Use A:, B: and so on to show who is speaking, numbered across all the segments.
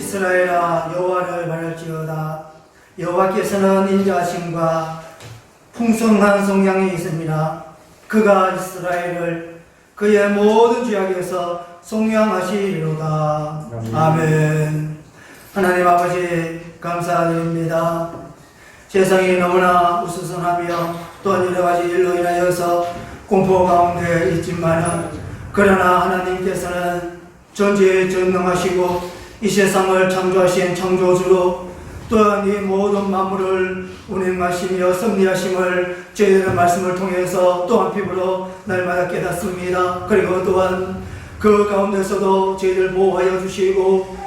A: 이스라엘아 여호와를 바랄지어다. 여호와께서는 인자하심과 풍성한 성량이 있습니다. 그가 이스라엘을 그의 모든 죄악에서 속량하시리로다. 아멘. 하나님 아버지 감사드립니다. 세상이 너무나 우스선하며 또한 여러가지 일로 인하여서 공포 가운데 있지만은 그러나 하나님께서는 전지전능하시고 이 세상을 창조하신 창조주로 또한 이 모든 만물을 운행하시며 섭리하심을 저희들의 말씀을 통해서 또한 피부로 날마다 깨닫습니다. 그리고 또한 그 가운데서도 저희들 보호하여 주시고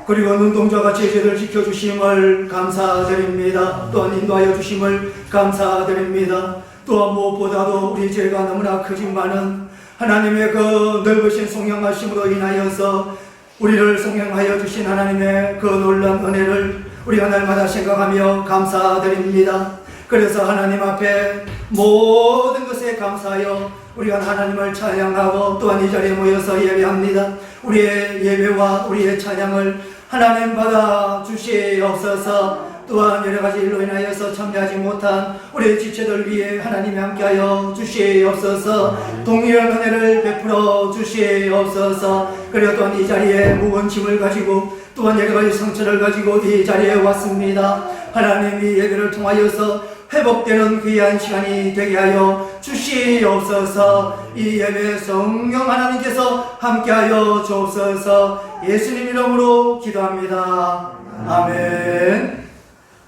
A: 그리고 눈동자같이 저희들 지켜주심을 감사드립니다. 또한 인도하여 주심을 감사드립니다. 또한 무엇보다도 우리 죄가 너무나 크지만은 하나님의 그 넓으신 송영하심으로 인하여서 우리를 송영하여 주신 하나님의 그 놀라운 은혜를 우리가 날마다 생각하며 감사드립니다. 그래서 하나님 앞에 모든 것에 감사하여 우리가 하나님을 찬양하고 또한 이 자리에 모여서 예배합니다. 우리의 예배와 우리의 찬양을 하나님 받아 주시옵소서. 또한 여러가지 일로 인하여서 참여하지 못한 우리의 지체들 위해 하나님이 함께하여 주시옵소서. 동일한 은혜를 베풀어 주시옵소서. 그리고 또한 이 자리에 무거운 짐을 가지고 또한 여러가지 상처를 가지고 이 자리에 왔습니다. 하나님이 예배를 통하여서 회복되는 귀한 시간이 되게 하여 주시옵소서. 이 예배 성령 하나님께서 함께하여 주옵소서. 예수님 이름으로 기도합니다. 아멘.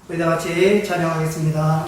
A: 우리 다 같이 찬양하겠습니다.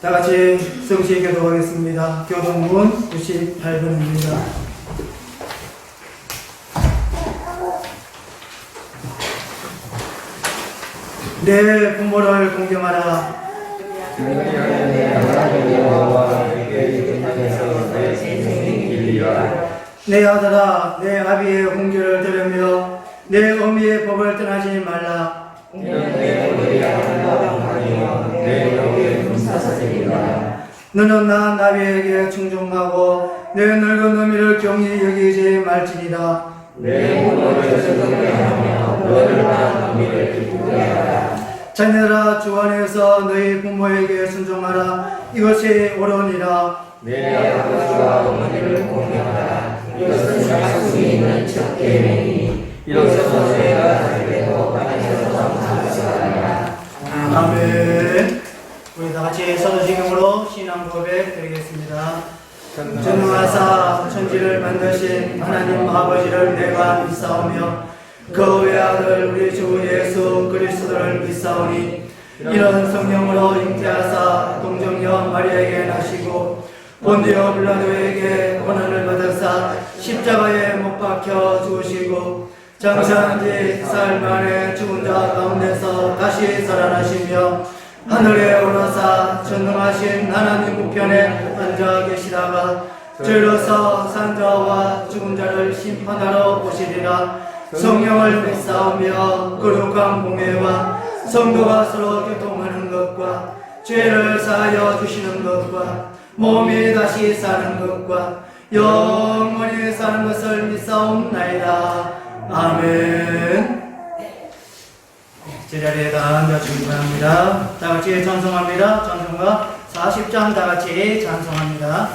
A: 다같이 성시에 교도하겠습니다. 교동문 98번입니다. 내 부모를 공경하라. 내 아들아 내 아비의 훈계를 들으며 내 어미의 법을 떠나지 말라. 너는 나 나비에게 충성하고 내 늙은 어미를 경히 여기지 말지니라.
B: 내 부모를 즐겁게 하며 너를 낳은 어미를 기쁘게 하라.
A: 자녀들아 주 안에서 너희 부모에게 순종하라. 이것이 옳으니라.
B: 내 아버지와 어머니를 공경하라. 이것은 약속이 있는 첫 계명이니 이로써 너희가 살게도 받으셔서 감사하라.
A: 아멘. 우리 다같이 서도신경으로 신앙 고백 드리겠습니다. 전능하사 천지를 만드신 하나님 아버지를 내가 믿사오며 그 외아들 우리 주 예수 그리스도를 믿사오니 이런 성령으로 잉태하사 동정녀 마리아에게 나시고 본디오 빌라도에게 고난을 받으사 십자가에 못 박혀 죽으시고 장사한 지 살 만에 죽은 자 가운데서 다시 살아나시며 하늘에 오르사 전능하신 하나님 우편에 앉아 계시다가 저희로서 산자와 죽은 자를 심판하러 오시리라. 성령을 믿사오며 거룩한 공회와 성도가 서로 교통하는 것과 죄를 사하여 주시는 것과 몸이 다시 사는 것과 영원히 사는 것을 믿사옵나이다. 아멘. 제자리에 다 앉아주시기 바랍니다. 다같이 찬송합니다. 찬송가 40장 다같이 찬송합니다.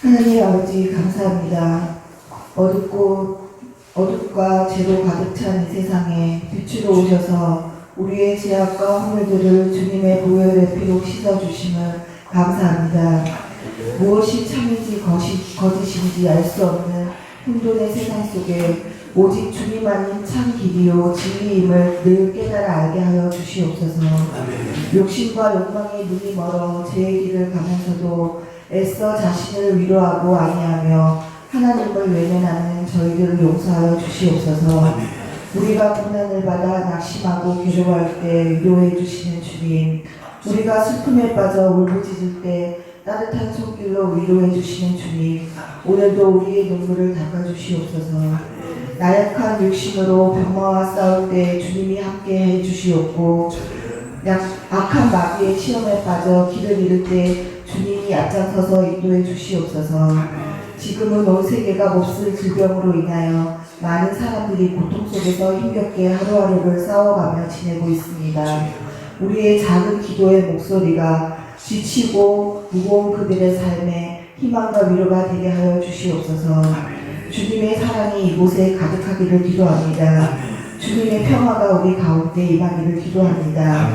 C: 하나님 아버지 감사합니다. 어둡과 죄로 가득 찬 이 세상에 빛으로 오셔서 우리의 죄악과 허물들을 주님의 보혈의 피로 씻어주심을 감사합니다. 무엇이 참인지 거짓인지 알 수 없는 혼돈의 세상 속에 오직 주님만이 참 길이요 진리임을 늘 깨달아 알게 하여 주시옵소서. 욕심과 욕망의 눈이 멀어 죄의 길을 가면서도 애써 자신을 위로하고 아니하며 하나님을 외면하는 저희들을 용서하여 주시옵소서. 우리가 고난을 받아 낙심하고 괴로워할 때 위로해 주시는 주님, 우리가 슬픔에 빠져 울부짖을 때 따뜻한 손길로 위로해 주시는 주님, 오늘도 우리의 눈물을 닦아주시옵소서. 나약한 육신으로 병마와 싸울 때 주님이 함께 해주시옵고, 악한 마귀의 시험에 빠져 길을 잃을 때 주님이 앞장서서 인도해 주시옵소서. 지금은 온 세계가 몹쓸 질병으로 인하여 많은 사람들이 고통 속에서 힘겹게 하루하루를 싸워가며 지내고 있습니다. 우리의 작은 기도의 목소리가 지치고 무거운 그들의 삶에 희망과 위로가 되게 하여 주시옵소서. 주님의 사랑이 이곳에 가득하기를 기도합니다. 주님의 평화가 우리 가운데 임하기를 기도합니다.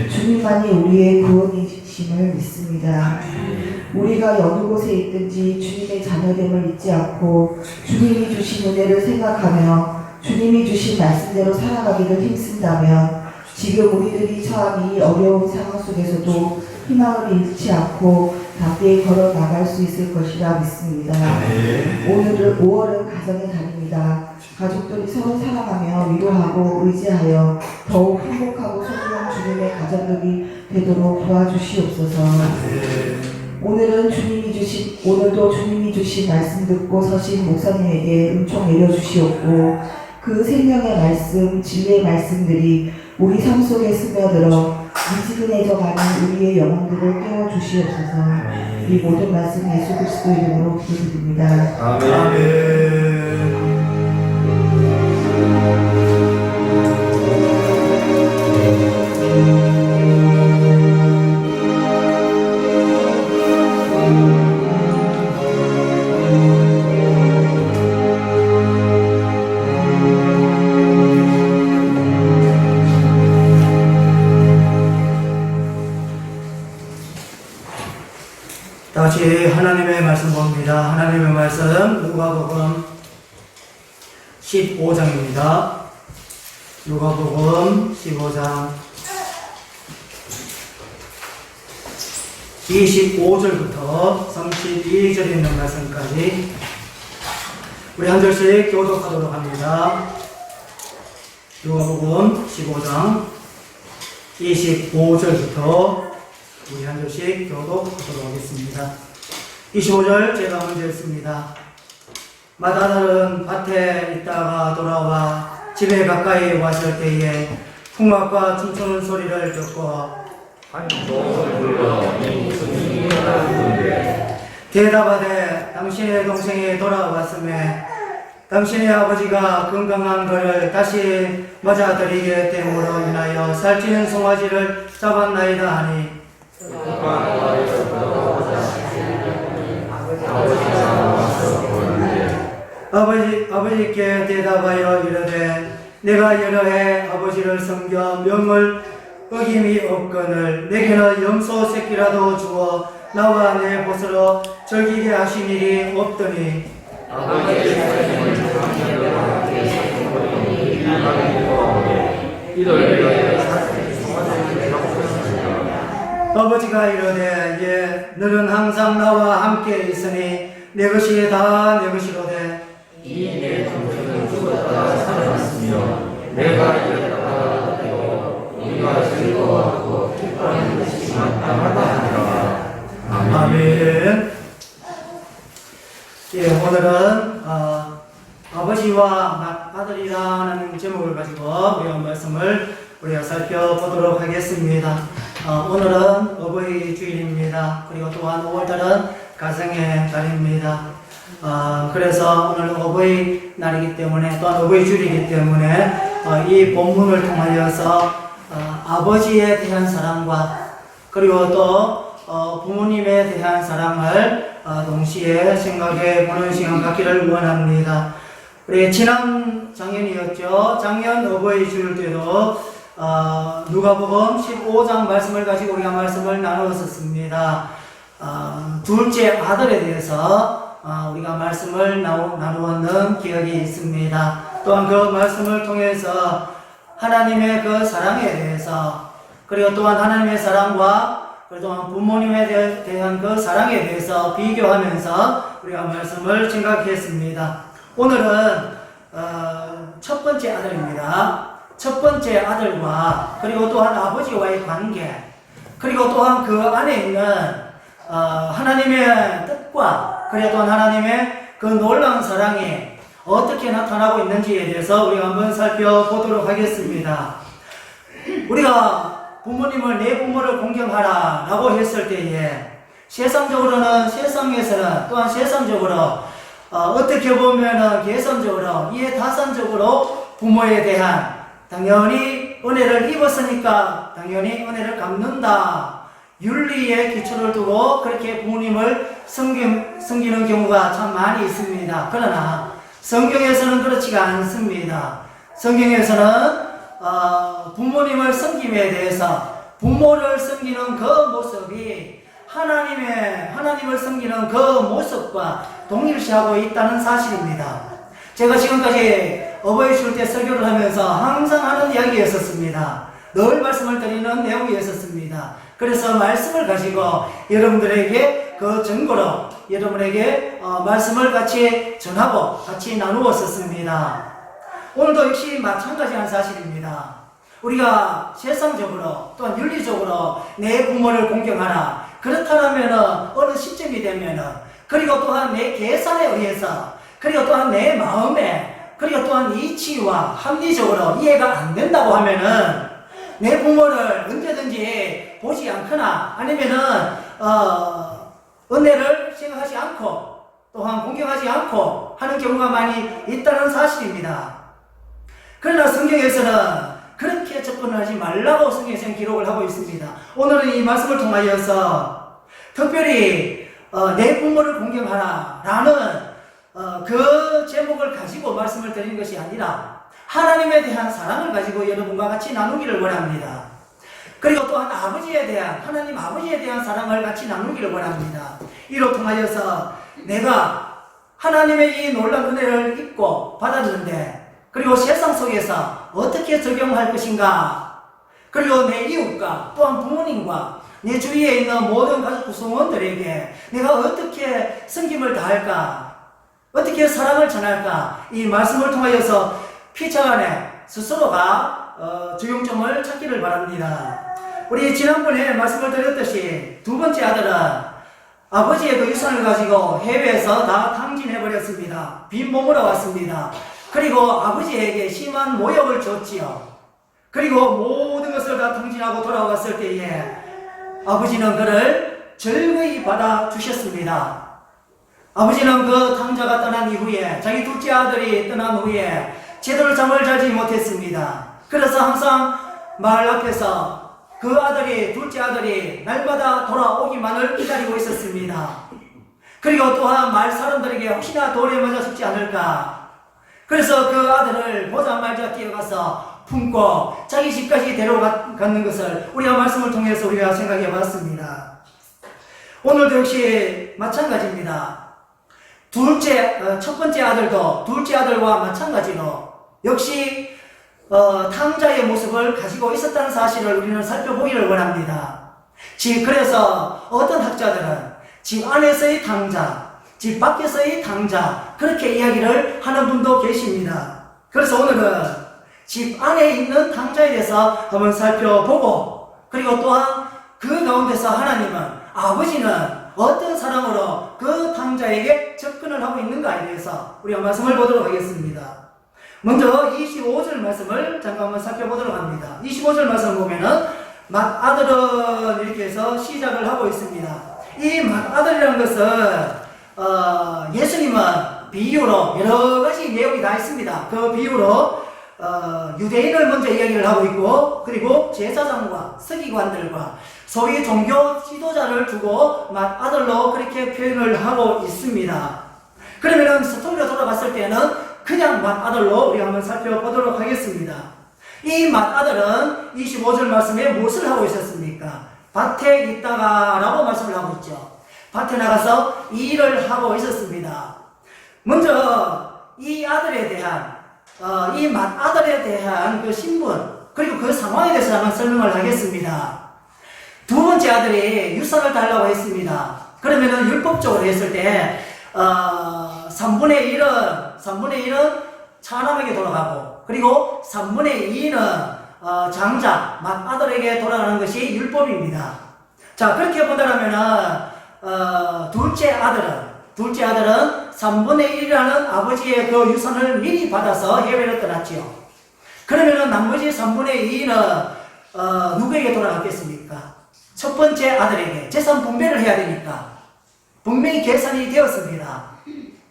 C: 주님만이 우리의 구원이심을 믿습니다. 우리가 어느 곳에 있든지 주님의 자녀됨을 잊지 않고 주님이 주신 은혜를 생각하며 주님이 주신 말씀대로 살아가기를 힘쓴다면 지금 우리들이 처한 이 어려운 상황 속에서도 희망을 잃지 않고 담대히 걸어 나갈 수 있을 것이라 믿습니다. 오늘은 5월은 가정의 달입니다. 가족들이 서로 사랑하며 위로하고 의지하여 더욱 행복하고 소중한 주님의 가정들이 되도록 도와주시옵소서. 오늘도 주님이 주신 말씀 듣고 서신 목사님에게 은총 내려주시옵고 그 생명의 말씀, 진리의 말씀들이 우리 삶 속에 스며들어 미지근해져가는 우리의 영혼들을 깨워주시옵소서. 이 모든 말씀 예수 그리스도 이름으로 기도드립니다.
A: 아멘. 다시 하나님의 말씀 봅니다. 하나님의 말씀 누가복음 15장입니다. 누가복음 15장 25절부터 32절 있는 말씀까지 우리 한 절씩 교독하도록 합니다. 누가복음 15장 25절부터 우리 한 절씩 교독하도록 하겠습니다. 25절 제가 먼저 읽습니다. 마다다는 밭에 있다가 돌아와 집에 가까이 왔을 때에 풍악과 춤추는 소리를 듣고
B: 한 종을 불러 이 무슨 일이 일어나는데
A: 대답하되 당신의 동생이 돌아왔음에 당신의 아버지가 건강한 것을 다시 맞아들이게 됨으로 인하여 살찌는 송아지를 잡았나이다 하니 아버지께 대답하여 이르되 내가 여러 해 아버지를 섬겨 명을 어김이 없거늘 내게는 염소 새끼라도 주어 나와 내 벗으러 즐기게 하신 일이 없더니
B: 아버지의 말씀을 당신과 함께 살펴보니 나가기 좋아오되 이를 위하여 사실 송아지를 잡으셨습니다.
A: 아버지가 이르되 예 너는 항상 나와 함께 있으니 내 것이 다 내 것이로되
B: 이 내 동생은 죽었다 살아났으며 내가 이랬다가 하되고 우리가 즐거워하고 기뻐하는 것이 마땅하다 하니라.
A: 아멘. 예, 오늘은 아버지와 아들이라는 제목을 가지고 우리가 말씀을 우리가 살펴보도록 하겠습니다. 오늘은 어버이 주일입니다. 그리고 또한 5월달은 가정의 달입니다. 그래서 오늘 어버이 날이기 때문에 또한 어버이 주일이기 때문에 이 본문을 통하여서 아버지에 대한 사랑과 그리고 또 부모님에 대한 사랑을 동시에 생각해 보는 시간 갖기를 원합니다. 우리 지난 작년이었죠. 작년 어버이 주일 때도 누가복음 15장 말씀을 가지고 우리가 말씀을 나누었었습니다. 둘째 아들에 대해서 우리가 말씀을 나누었는 기억이 있습니다. 또한 그 말씀을 통해서 하나님의 그 사랑에 대해서, 그리고 또한 하나님의 사랑과 또한 부모님에 대한 그 사랑에 대해서 비교하면서 우리가 말씀을 생각했습니다. 오늘은 첫 번째 아들입니다. 첫 번째 아들과 그리고 또한 아버지와의 관계, 그리고 또한 그 안에 있는 하나님의 뜻과 그리고 또한 하나님의 그 놀라운 사랑이 어떻게 나타나고 있는지에 대해서 우리가 한번 살펴보도록 하겠습니다. 우리가 부모님을 내 부모를 공경하라 라고 했을 때에 세상적으로는, 세상에서는 또한 세상적으로 어떻게 보면은 개선적으로, 이해타산적으로 부모에 대한 당연히 은혜를 입었으니까 당연히 은혜를 갚는다, 윤리의 기초를 두고 그렇게 부모님을 섬기는 경우가 참 많이 있습니다. 그러나 성경에서는 그렇지가 않습니다. 성경에서는 부모님을 섬김에 대해서 부모를 섬기는 그 모습이 하나님을 섬기는 그 모습과 동일시하고 있다는 사실입니다. 제가 지금까지 어버이 줄 때 설교를 하면서 항상 하는 이야기였었습니다. 늘 말씀을 드리는 내용이었었습니다. 그래서 말씀을 가지고 여러분들에게 그 증거로 여러분에게 말씀을 같이 전하고 같이 나누었었습니다. 오늘도 역시 마찬가지한 사실입니다. 우리가 세상적으로 또한 윤리적으로 내 부모를 공경하라, 그렇다면 어느 시점이 되면은, 그리고 또한 내 계산에 의해서, 그리고 또한 내 마음에, 그리고 또한 이치와 합리적으로 이해가 안 된다고 하면은 내 부모를 언제든지 보지 않거나 아니면은 은혜를 생각하지 않고 또한 공경하지 않고 하는 경우가 많이 있다는 사실입니다. 그러나 성경에서는 그렇게 접근을 하지 말라고 성경에서는 기록을 하고 있습니다. 오늘은 이 말씀을 통하여서 특별히 내 부모를 공경하라 라는 그 제목을 가지고 말씀을 드리는 것이 아니라 하나님에 대한 사랑을 가지고 여러분과 같이 나누기를 원합니다. 그리고 또한 아버지에 대한, 하나님 아버지에 대한 사랑을 같이 나누기를 원합니다. 이로 통하여서 내가 하나님의 이 놀라운 은혜를 입고 받았는데, 그리고 세상 속에서 어떻게 적용할 것인가, 그리고 내 이웃과 또한 부모님과 내 주위에 있는 모든 가족 구성원들에게 내가 어떻게 섬김을 다할까, 어떻게 사랑을 전할까, 이 말씀을 통하여서 피차간에 스스로가 적용점을 찾기를 바랍니다. 우리 지난번에 말씀을 드렸듯이 두 번째 아들은 아버지의 그 유산을 가지고 해외에서 다 탕진해버렸습니다. 빈몸으로 왔습니다. 그리고 아버지에게 심한 모욕을 줬지요. 그리고 모든 것을 다 탕진하고 돌아왔을 때에 아버지는 그를 즐거이 받아주셨습니다. 아버지는 그 탕자가 떠난 이후에, 자기 둘째 아들이 떠난 후에 제대로 잠을 자지 못했습니다. 그래서 항상 마을 앞에서 그 아들이, 둘째 아들이 날마다 돌아오기만을 기다리고 있었습니다. 그리고 또한 마을 사람들에게 혹시나 돌에 맞아 죽지 않을까, 그래서 그 아들을 보자마자 뛰어가서 품고 자기 집까지 데려가는 것을 우리가 말씀을 통해서 우리가 생각해 봤습니다. 오늘도 역시 마찬가지입니다. 첫 번째 아들도 둘째 아들과 마찬가지로 역시 탕자의 모습을 가지고 있었다는 사실을 우리는 살펴보기를 원합니다. 그래서 어떤 학자들은 집 안에서의 탕자, 집 밖에서의 탕자, 그렇게 이야기를 하는 분도 계십니다. 그래서 오늘은 집 안에 있는 탕자에 대해서 한번 살펴보고, 그리고 또한 그 가운데서 하나님은, 아버지는 어떤 사랑으로 그 탕자에게 접근을 하고 있는가에 대해서 우리가 말씀을 보도록 하겠습니다. 먼저 25절 말씀을 잠깐 한번 살펴보도록 합니다. 25절 말씀 보면은 맏아들은 이렇게 해서 시작을 하고 있습니다. 이 맏아들이라는 것은 예수님은 비유로 여러 가지 내용이 다 있습니다. 그 비유로 유대인을 먼저 이야기를 하고 있고, 그리고 제사장과 서기관들과 소위 종교 지도자를 두고 맏아들로 그렇게 표현을 하고 있습니다. 그러면은 스토리로 돌아갔을 때는 그냥 맏아들로 우리 한번 살펴보도록 하겠습니다. 이 맏아들은 25절 말씀에 무엇을 하고 있었습니까? 밭에 있다가 라고 말씀을 하고 있죠. 밭에 나가서 일을 하고 있었습니다. 먼저 이 아들에 대한 이 맏아들에 대한 그 신분, 그리고 그 상황에 대해서 한번 설명을 하겠습니다. 두 번째 아들이 유산을 달라고 했습니다. 그러면은 율법적으로 했을 때 3분의 1은 차남에게 돌아가고, 그리고 3분의 2는 장자, 맏아들에게 돌아가는 것이 율법입니다. 자, 그렇게 본다면은 둘째 아들은 3분의 1이라는 아버지의 그 유산을 미리 받아서 해외를 떠났지요. 그러면은 나머지 3분의 2는 누구에게 돌아갔겠습니까? 첫 번째 아들에게 재산 분배를 해야 되니까 분명히 계산이 되었습니다.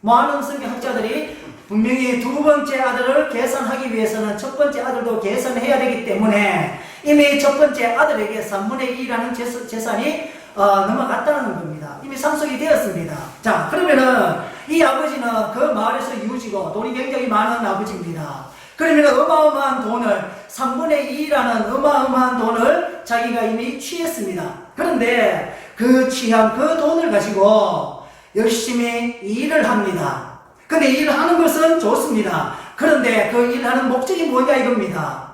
A: 많은 성경학자들이 분명히 두 번째 아들을 계산하기 위해서는 첫 번째 아들도 계산해야 되기 때문에 이미 첫 번째 아들에게 3분의 2라는 재산이 넘어갔다는 겁니다. 이미 상속이 되었습니다. 자, 그러면은 이 아버지는 그 마을에서 이웃이고 돈이 굉장히 많은 아버지입니다. 그러면은 어마어마한 돈을 3분의 2라는 어마어마한 돈을 자기가 이미 취했습니다. 그런데 그 취한 그 돈을 가지고 열심히 일을 합니다. 근데 일을 하는 것은 좋습니다. 그런데 그 일하는 목적이 뭐냐 이겁니다.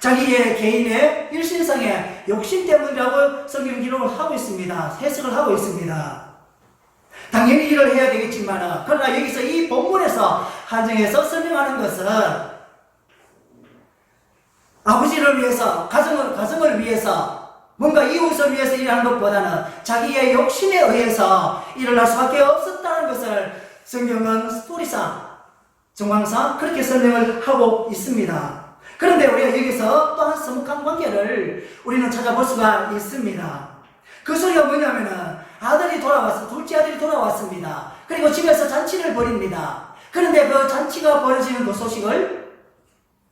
A: 자기의 개인의 일신상의 욕심 때문이라고 성경 기록을 하고 있습니다. 해석을 하고 있습니다. 당연히 일을 해야 되겠지만, 그러나 여기서 이 본문에서 한정해서 설명하는 것은 아버지를 위해서, 가정을 위해서, 뭔가 이웃을 위해서 일하는 것보다는 자기의 욕심에 의해서 일을 할 수밖에 없었다는 것을 성경은 스토리상, 정황상 그렇게 설명을 하고 있습니다. 그런데 우리가 여기서 또한 서먹한 관계를 우리는 찾아볼 수가 있습니다. 그 소리가 뭐냐면은 둘째 아들이 돌아왔습니다. 그리고 집에서 잔치를 벌입니다. 그런데 그 잔치가 벌어지는 그 소식을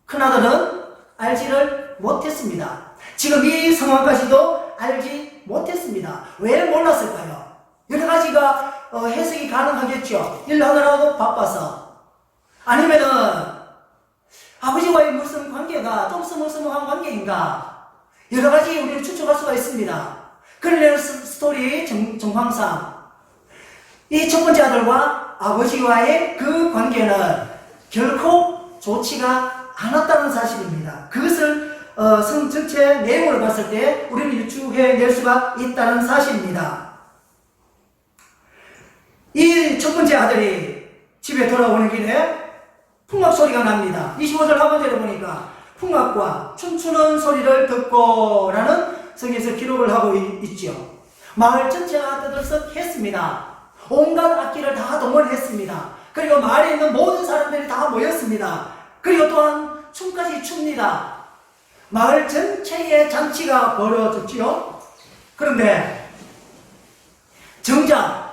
A: 큰아들은 알지를 못했습니다. 지금 이 상황까지도 알지 못했습니다. 왜 몰랐을까요? 여러 가지가 해석이 가능하겠죠. 일하느라고 바빠서, 아니면은 아버지와의 무슨 관계가 좀 서먹서먹한 관계인가, 여러 가지 우리는 추측할 수가 있습니다. 그러려는 스토리 정황상 이 첫 번째 아들과 아버지와의 그 관계는 결코 좋지가 않았다는 사실입니다. 그것을 성 전체 내용을 봤을 때 우리는 유추해낼 수가 있다는 사실입니다. 이 첫 번째 아들이 집에 돌아오는 길에 풍악 소리가 납니다. 25절 하반절에 보니까 풍악과 춤추는 소리를 듣고 라는 성경에서 기록을 하고 있죠. 마을 전체가 떠들썩했습니다. 온갖 악기를 다 동원했습니다. 그리고 마을에 있는 모든 사람들이 다 모였습니다. 그리고 또한 춤까지 춥니다. 마을 전체의 잔치가 벌어졌지요. 그런데 정작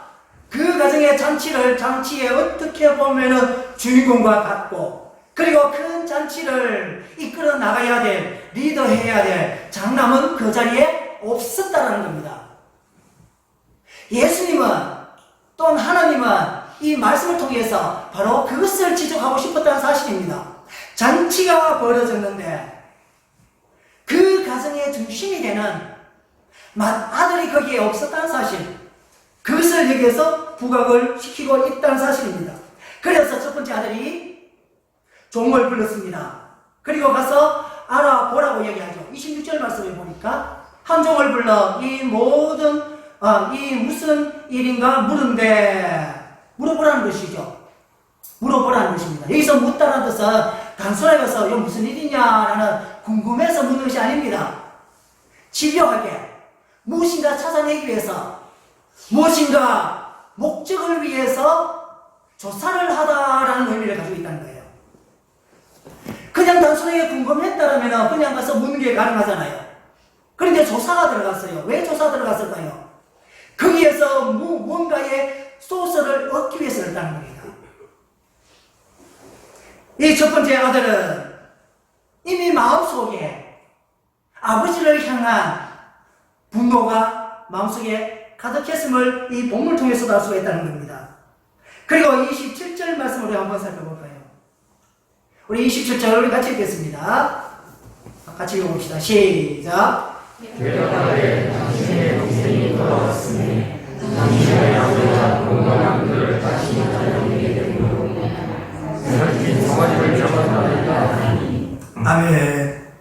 A: 그 가정의 잔치에 어떻게 보면은 주인공과 같고, 그리고 큰 잔치를 이끌어 나가야 될, 리더해야 될 장남은 그 자리에 없었다는 겁니다. 예수님은 또는 하나님은 이 말씀을 통해서 바로 그것을 지적하고 싶었다는 사실입니다. 잔치가 벌어졌는데 그 가정의 중심이 되는 맏아들이 거기에 없었다는 사실, 그것을 여기에서 부각을 시키고 있다는 사실입니다. 그래서 첫 번째 아들이 종을 불렀습니다. 그리고 가서 알아보라고 얘기하죠. 26절 말씀에 보니까 한 종을 불러 이 무슨 일인가 물어보라는 것이죠. 물어보라는 것입니다. 여기서 묻다는 뜻은 단순하게 해서 이거 무슨 일이냐라는 궁금해서 묻는 것이 아닙니다. 집요하게 무엇인가 찾아내기 위해서, 무엇인가 목적을 위해서 조사를 하다라는 의미를 가지고 있다는 거예요. 그냥 단순하게 궁금했다라면 그냥 가서 묻는 게 가능하잖아요. 그런데 조사가 들어갔어요. 왜 조사가 들어갔을까요? 거기에서 뭔가의 소스를 얻기 위해서 그랬다는 겁니다. 이 첫 번째 아들은 이미 마음속에 아버지를 향한 분노가 마음속에 가득했음을 이 본문을 통해서도 알 수가 있다는 겁니다. 그리고 27절 말씀을 한번 살펴볼까요? 우리 27절 우리 같이 읽겠습니다. 같이 읽어봅시다. 시작.
B: 되어가되 당신의 동생이 돌아왔으니 당신의 아버지가 공감한 그를 다시 찾아오게 되므로 살찐 송아지를 잡아다니까.
A: 아멘.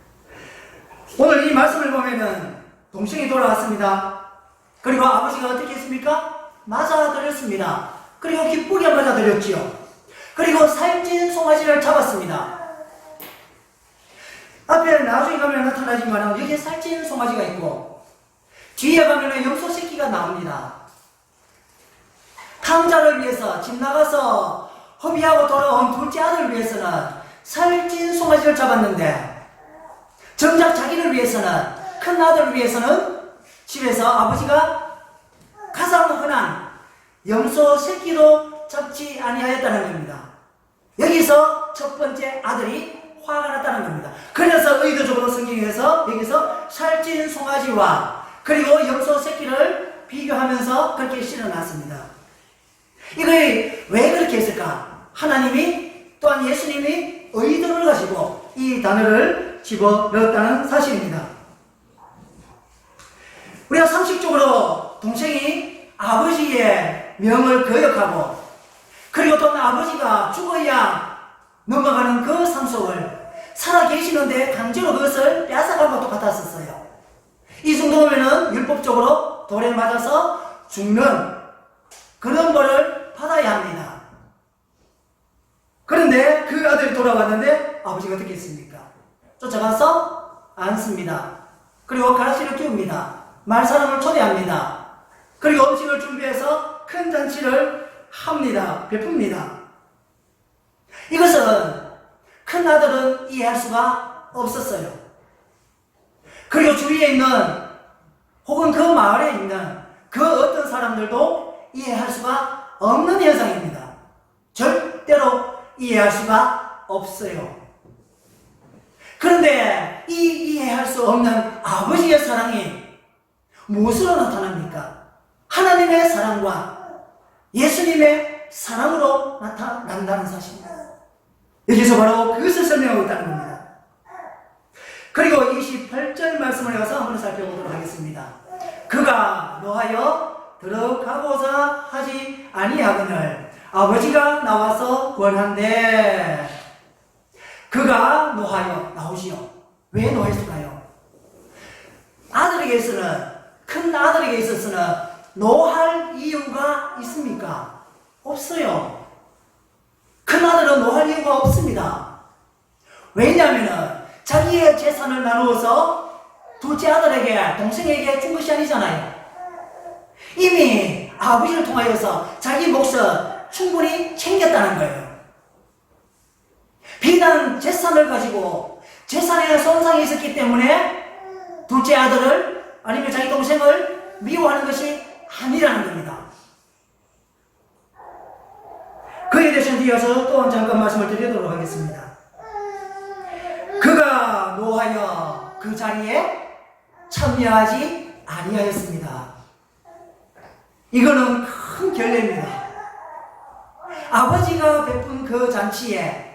A: 오늘 이 말씀을 보면은 동생이 돌아왔습니다. 그리고 아버지가 어떻게 했습니까? 맞아들였습니다. 그리고 기쁘게 맞아들였지요. 그리고 살찐 송아지를 잡았습니다. 앞에 나중에 가면 나타나지만 여기에 살찐 송아지가 있고 뒤에 가면 염소 새끼가 나옵니다. 탕자를 위해서 집 나가서 허비하고 돌아온 둘째 아들을 위해서는 살찐 송아지를 잡았는데 정작 자기를 위해서는 큰 아들을 위해서는 집에서 아버지가 가장 흔한 염소 새끼도 잡지 아니하였다는 겁니다. 여기서 첫 번째 아들이 화가 났다는 겁니다. 그래서 의도적으로 성경에서 여기서 살찐 송아지와 그리고 염소 새끼를 비교하면서 그렇게 실어놨습니다. 이걸 왜 그렇게 했을까? 하나님이 또한 예수님이 의도를 가지고 이 단어를 집어넣었다는 사실입니다. 우리가 상식적으로 동생이 아버지의 명을 거역하고 그리고 또 아버지가 죽어야 넘어가는 그 삶 속을 살아 계시는데 강제로 그것을 뺏어간 것도 같았었어요. 이 정도면은 율법적으로 돌에 맞아서 죽는 그런 벌을 받아야 합니다. 그런데 그 아들이 돌아왔는데 아버지가 어떻게 했습니까? 쫓아가서 안습니다. 그리고 가라시를 끼웁니다. 말사람을 초대합니다. 그리고 음식을 준비해서 큰 잔치를 합니다. 베풉니다. 이것은 큰 아들은 이해할 수가 없었어요. 그리고 주위에 있는 혹은 그 마을에 있는 그 어떤 사람들도 이해할 수가 없는 현상입니다. 절대로 이해할 수가 없어요. 그런데 이 이해할 수 없는 아버지의 사랑이 무엇으로 나타납니까? 하나님의 사랑과 예수님의 사랑으로 나타난다는 사실입니다. 여기서 바로 그것을 설명하고 있다는 겁니다. 그리고 28절 말씀을 가서 한번 살펴보도록 하겠습니다. 그가 노하여 들어가고자 하지 아니하거늘 아버지가 나와서 권한대. 그가 노하여 나오시오. 왜 노했을까요? 아들에게서는 큰 아들에게 있어서는 노할 이유가 있습니까? 없어요. 큰 아들은 노할 이유가 없습니다. 왜냐하면 자기의 재산을 나누어서 둘째 아들에게 동생에게 준 것이 아니잖아요. 이미 아버지를 통하여서 자기 몫을 충분히 챙겼다는 거예요. 비단 재산을 가지고 재산에 손상이 있었기 때문에 둘째 아들을 아니면 자기 동생을 미워하는 것이 아니라는 겁니다. 그에 대해서 이어서 또 잠깐 말씀을 드리도록 하겠습니다. 그가 노하여 그 자리에 참여하지 아니하였습니다. 이거는 큰 결례입니다. 아버지가 베푼 그 잔치에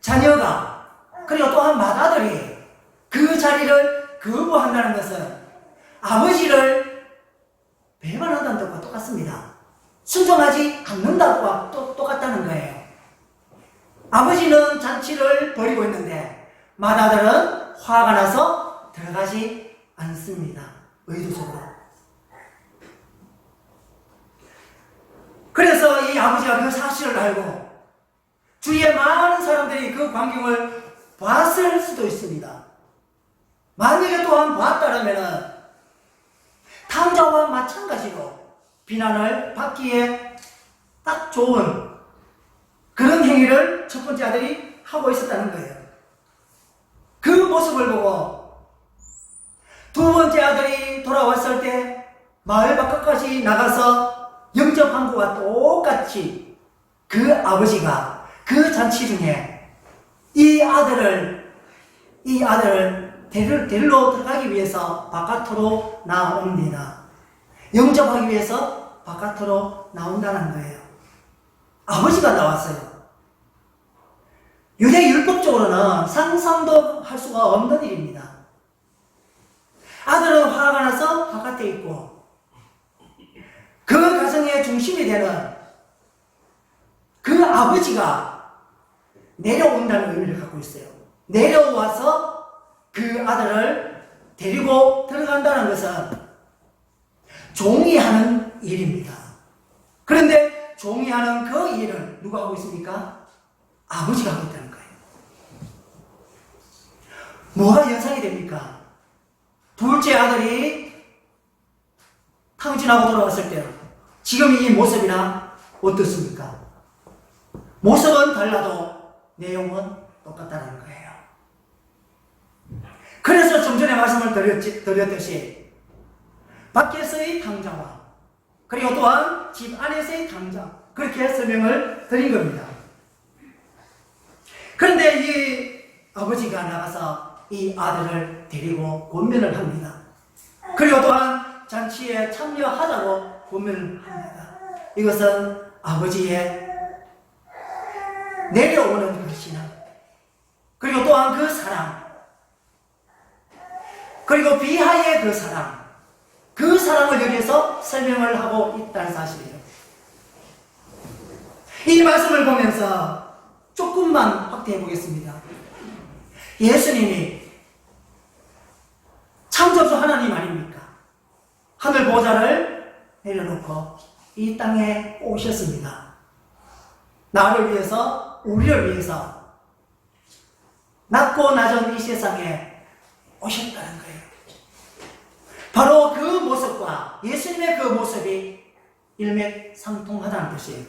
A: 자녀가 그리고 또한 맏아들이 그 자리를 거부한다는 것은 아버지를 배반한다는 것과 똑같습니다. 순종하지 않는다고 똑같다는 거예요. 아버지는 잔치를 벌이고 있는데 맏아들은 화가 나서 들어가지 않습니다. 의도적으로. 그래서 이 아버지가 그 사실을 알고 주위에 많은 사람들이 그 광경을 봤을 수도 있습니다. 만약에 또한 봤다면 탕자와 마찬가지로 비난을 받기에 딱 좋은 그런 행위를 첫 번째 아들이 하고 있었다는 거예요. 그 모습을 보고 두 번째 아들이 돌아왔을 때 마을 바깥까지 나가서 영접한 것과 똑같이 그 아버지가 그 잔치 중에 이 아들을 데리러 들어가기 위해서 바깥으로 나옵니다. 영접하기 위해서 바깥으로 나온다는 거예요. 아버지가 나왔어요. 유대 율법적으로는 상상도 할 수가 없는 일입니다. 아들은 화가 나서 바깥에 있고 그 가정의 중심이 되는 그 아버지가 내려온다는 의미를 갖고 있어요. 내려와서 그 아들을 데리고 들어간다는 것은 종이 하는 일입니다. 그런데 종이 하는 그 일을 누가 하고 있습니까? 아버지가 하고 있다는 거예요. 뭐가 연상이 됩니까? 둘째 아들이 탕진하고 돌아왔을 때 지금 이 모습이랑 어떻습니까? 모습은 달라도 내용은 똑같다는 거예요. 그래서 좀 전에 말씀을 드렸듯이 밖에서의 탕자와 그리고 또한 집 안에서의 탕자 그렇게 설명을 드린 겁니다. 그런데 이 아버지가 나가서 이 아들을 데리고 권면을 합니다. 그리고 또한 잔치에 참여하자고 권면을 합니다. 이것은 아버지의 내려오는 그 신앙 그리고 또한 그 사랑 그리고 비하의 그 사랑 그 사랑을 여기에서 설명을 하고 있다는 사실이에요. 이 말씀을 보면서 조금만 확대해 보겠습니다. 예수님이 창조주 하나님 아닙니까? 하늘 보좌를 내려놓고 이 땅에 오셨습니다. 나를 위해서, 우리를 위해서 낮고 낮은 이 세상에 오셨다는 거예요. 바로 그 모습과 예수님의 그 모습이 일맥상통하다는 뜻이에요.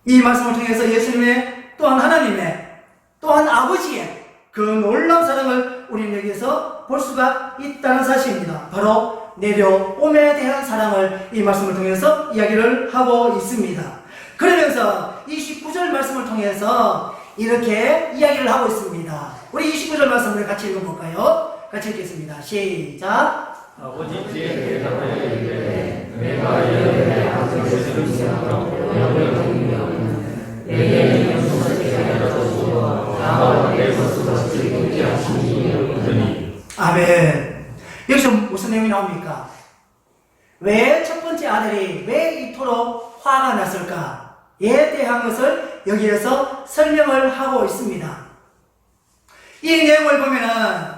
A: 이 말씀을 통해서 예수님의 또한 하나님의 또한 아버지의 그 놀라운 사랑을 우리는 여기에서 볼 수가 있다는 사실입니다. 바로 내려옴에 대한 사랑을 이 말씀을 통해서 이야기를 하고 있습니다. 그러면서 29절 말씀을 통해서 이렇게 이야기를 하고 있습니다. 우리 29절 말씀을 같이 읽어볼까요? 같이 읽겠습니다. 시작.
B: 아버지께 대답하여 이르되 내가 이르되 아버지를 생각하고 영을 듣면 내게 영속하게 하여 주시고 나와 내 것으로 즐겁게 하시니 이르더니
A: 아멘. 여기서 무슨 내용이 나옵니까? 왜 첫 번째 아들이 왜 이토록 화가 났을까에 대한 것을 여기에서 설명을 하고 있습니다. 이 내용을 보면은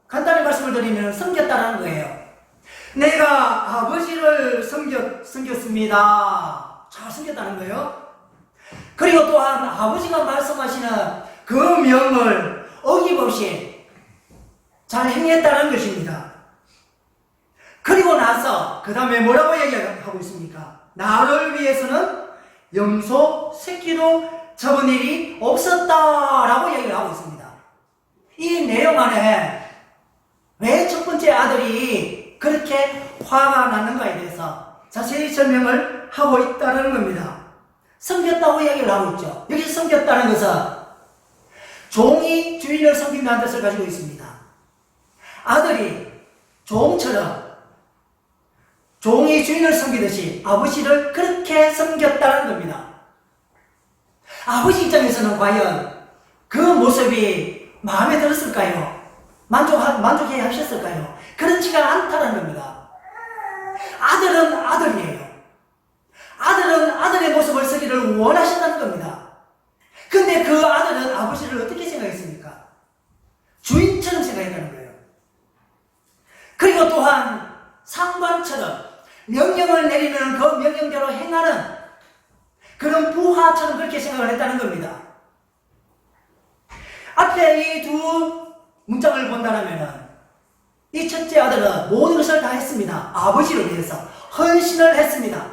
A: 간단히 말씀을 드리면 섬겼다는 거예요. 내가 아버지를 섬겼습니다. 잘 섬겼다는 거예요. 그리고 또한 아버지가 말씀하시는 그 명을 어김없이 잘 행했다는 것입니다. 그리고 나서 그 다음에 뭐라고 얘기하고 있습니까? 나를 위해서는 염소 새끼도 잡은 일이 없었다라고 얘기를 하고 있습니다. 이 내용 안에 왜 첫 번째 아들이 그렇게 화가 났는가에 대해서 자세히 설명을 하고 있다는 겁니다. 섬겼다고 얘기를 하고 있죠. 여기서 섬겼다는 것은 종이 주인을 섬긴다는 뜻을 가지고 있습니다. 아들이 종처럼 종이 주인을 섬기듯이 아버지를 그렇게 섬겼다는 겁니다. 아버지 입장에서는 과연 그 모습이 마음에 들었을까요? 만족해 하셨을까요? 그렇지가 않다는 겁니다. 아들은 아들이에요. 아들은 아들의 모습을 쓰기를 원하신다는 겁니다. 근데 그 아들은 아버지를 어떻게 생각했습니까? 주인처럼 생각했다는 거예요. 그리고 또한 상관처럼 명령을 내리는 그 명령대로 행하는 그런 부하처럼 그렇게 생각을 했다는 겁니다. 앞에 이 두 문장을 본다면 이 첫째 아들은 모든 것을 다 했습니다. 아버지를 위해서 헌신을 했습니다.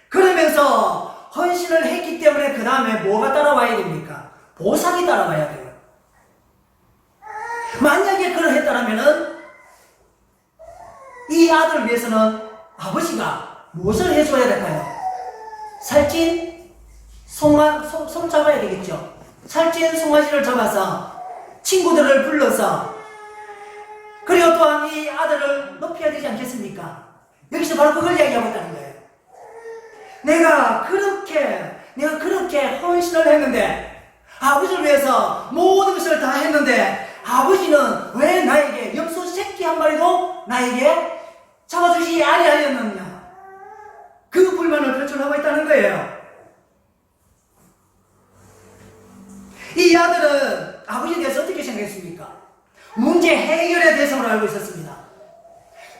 A: 그러면서 헌신을 했기 때문에 그 다음에 뭐가 따라와야 됩니까? 보상이 따라와야 돼요. 만약에 그러했다면 이 아들을 위해서는 아버지가 무엇을 해줘야 될까요? 살찐 손 잡아야 되겠죠. 살찐 송아지를 잡아서 친구들을 불러서 그리고 또한 이 아들을 높여야 되지 않겠습니까? 여기서 바로 그걸 이야기하고 있다는 거예요. 내가 그렇게 헌신을 했는데, 아버지를 위해서 모든 것을 다 했는데, 아버지는 왜 나에게 염소 새끼 한 마리도 나에게 잡아주지 아니하였느냐? 그 불만을 표출하고 있다는 거예요. 이 아들은 아버지에 대해서 어떻게 생각했습니까? 문제 해결의 대상으로 알고 있었습니다.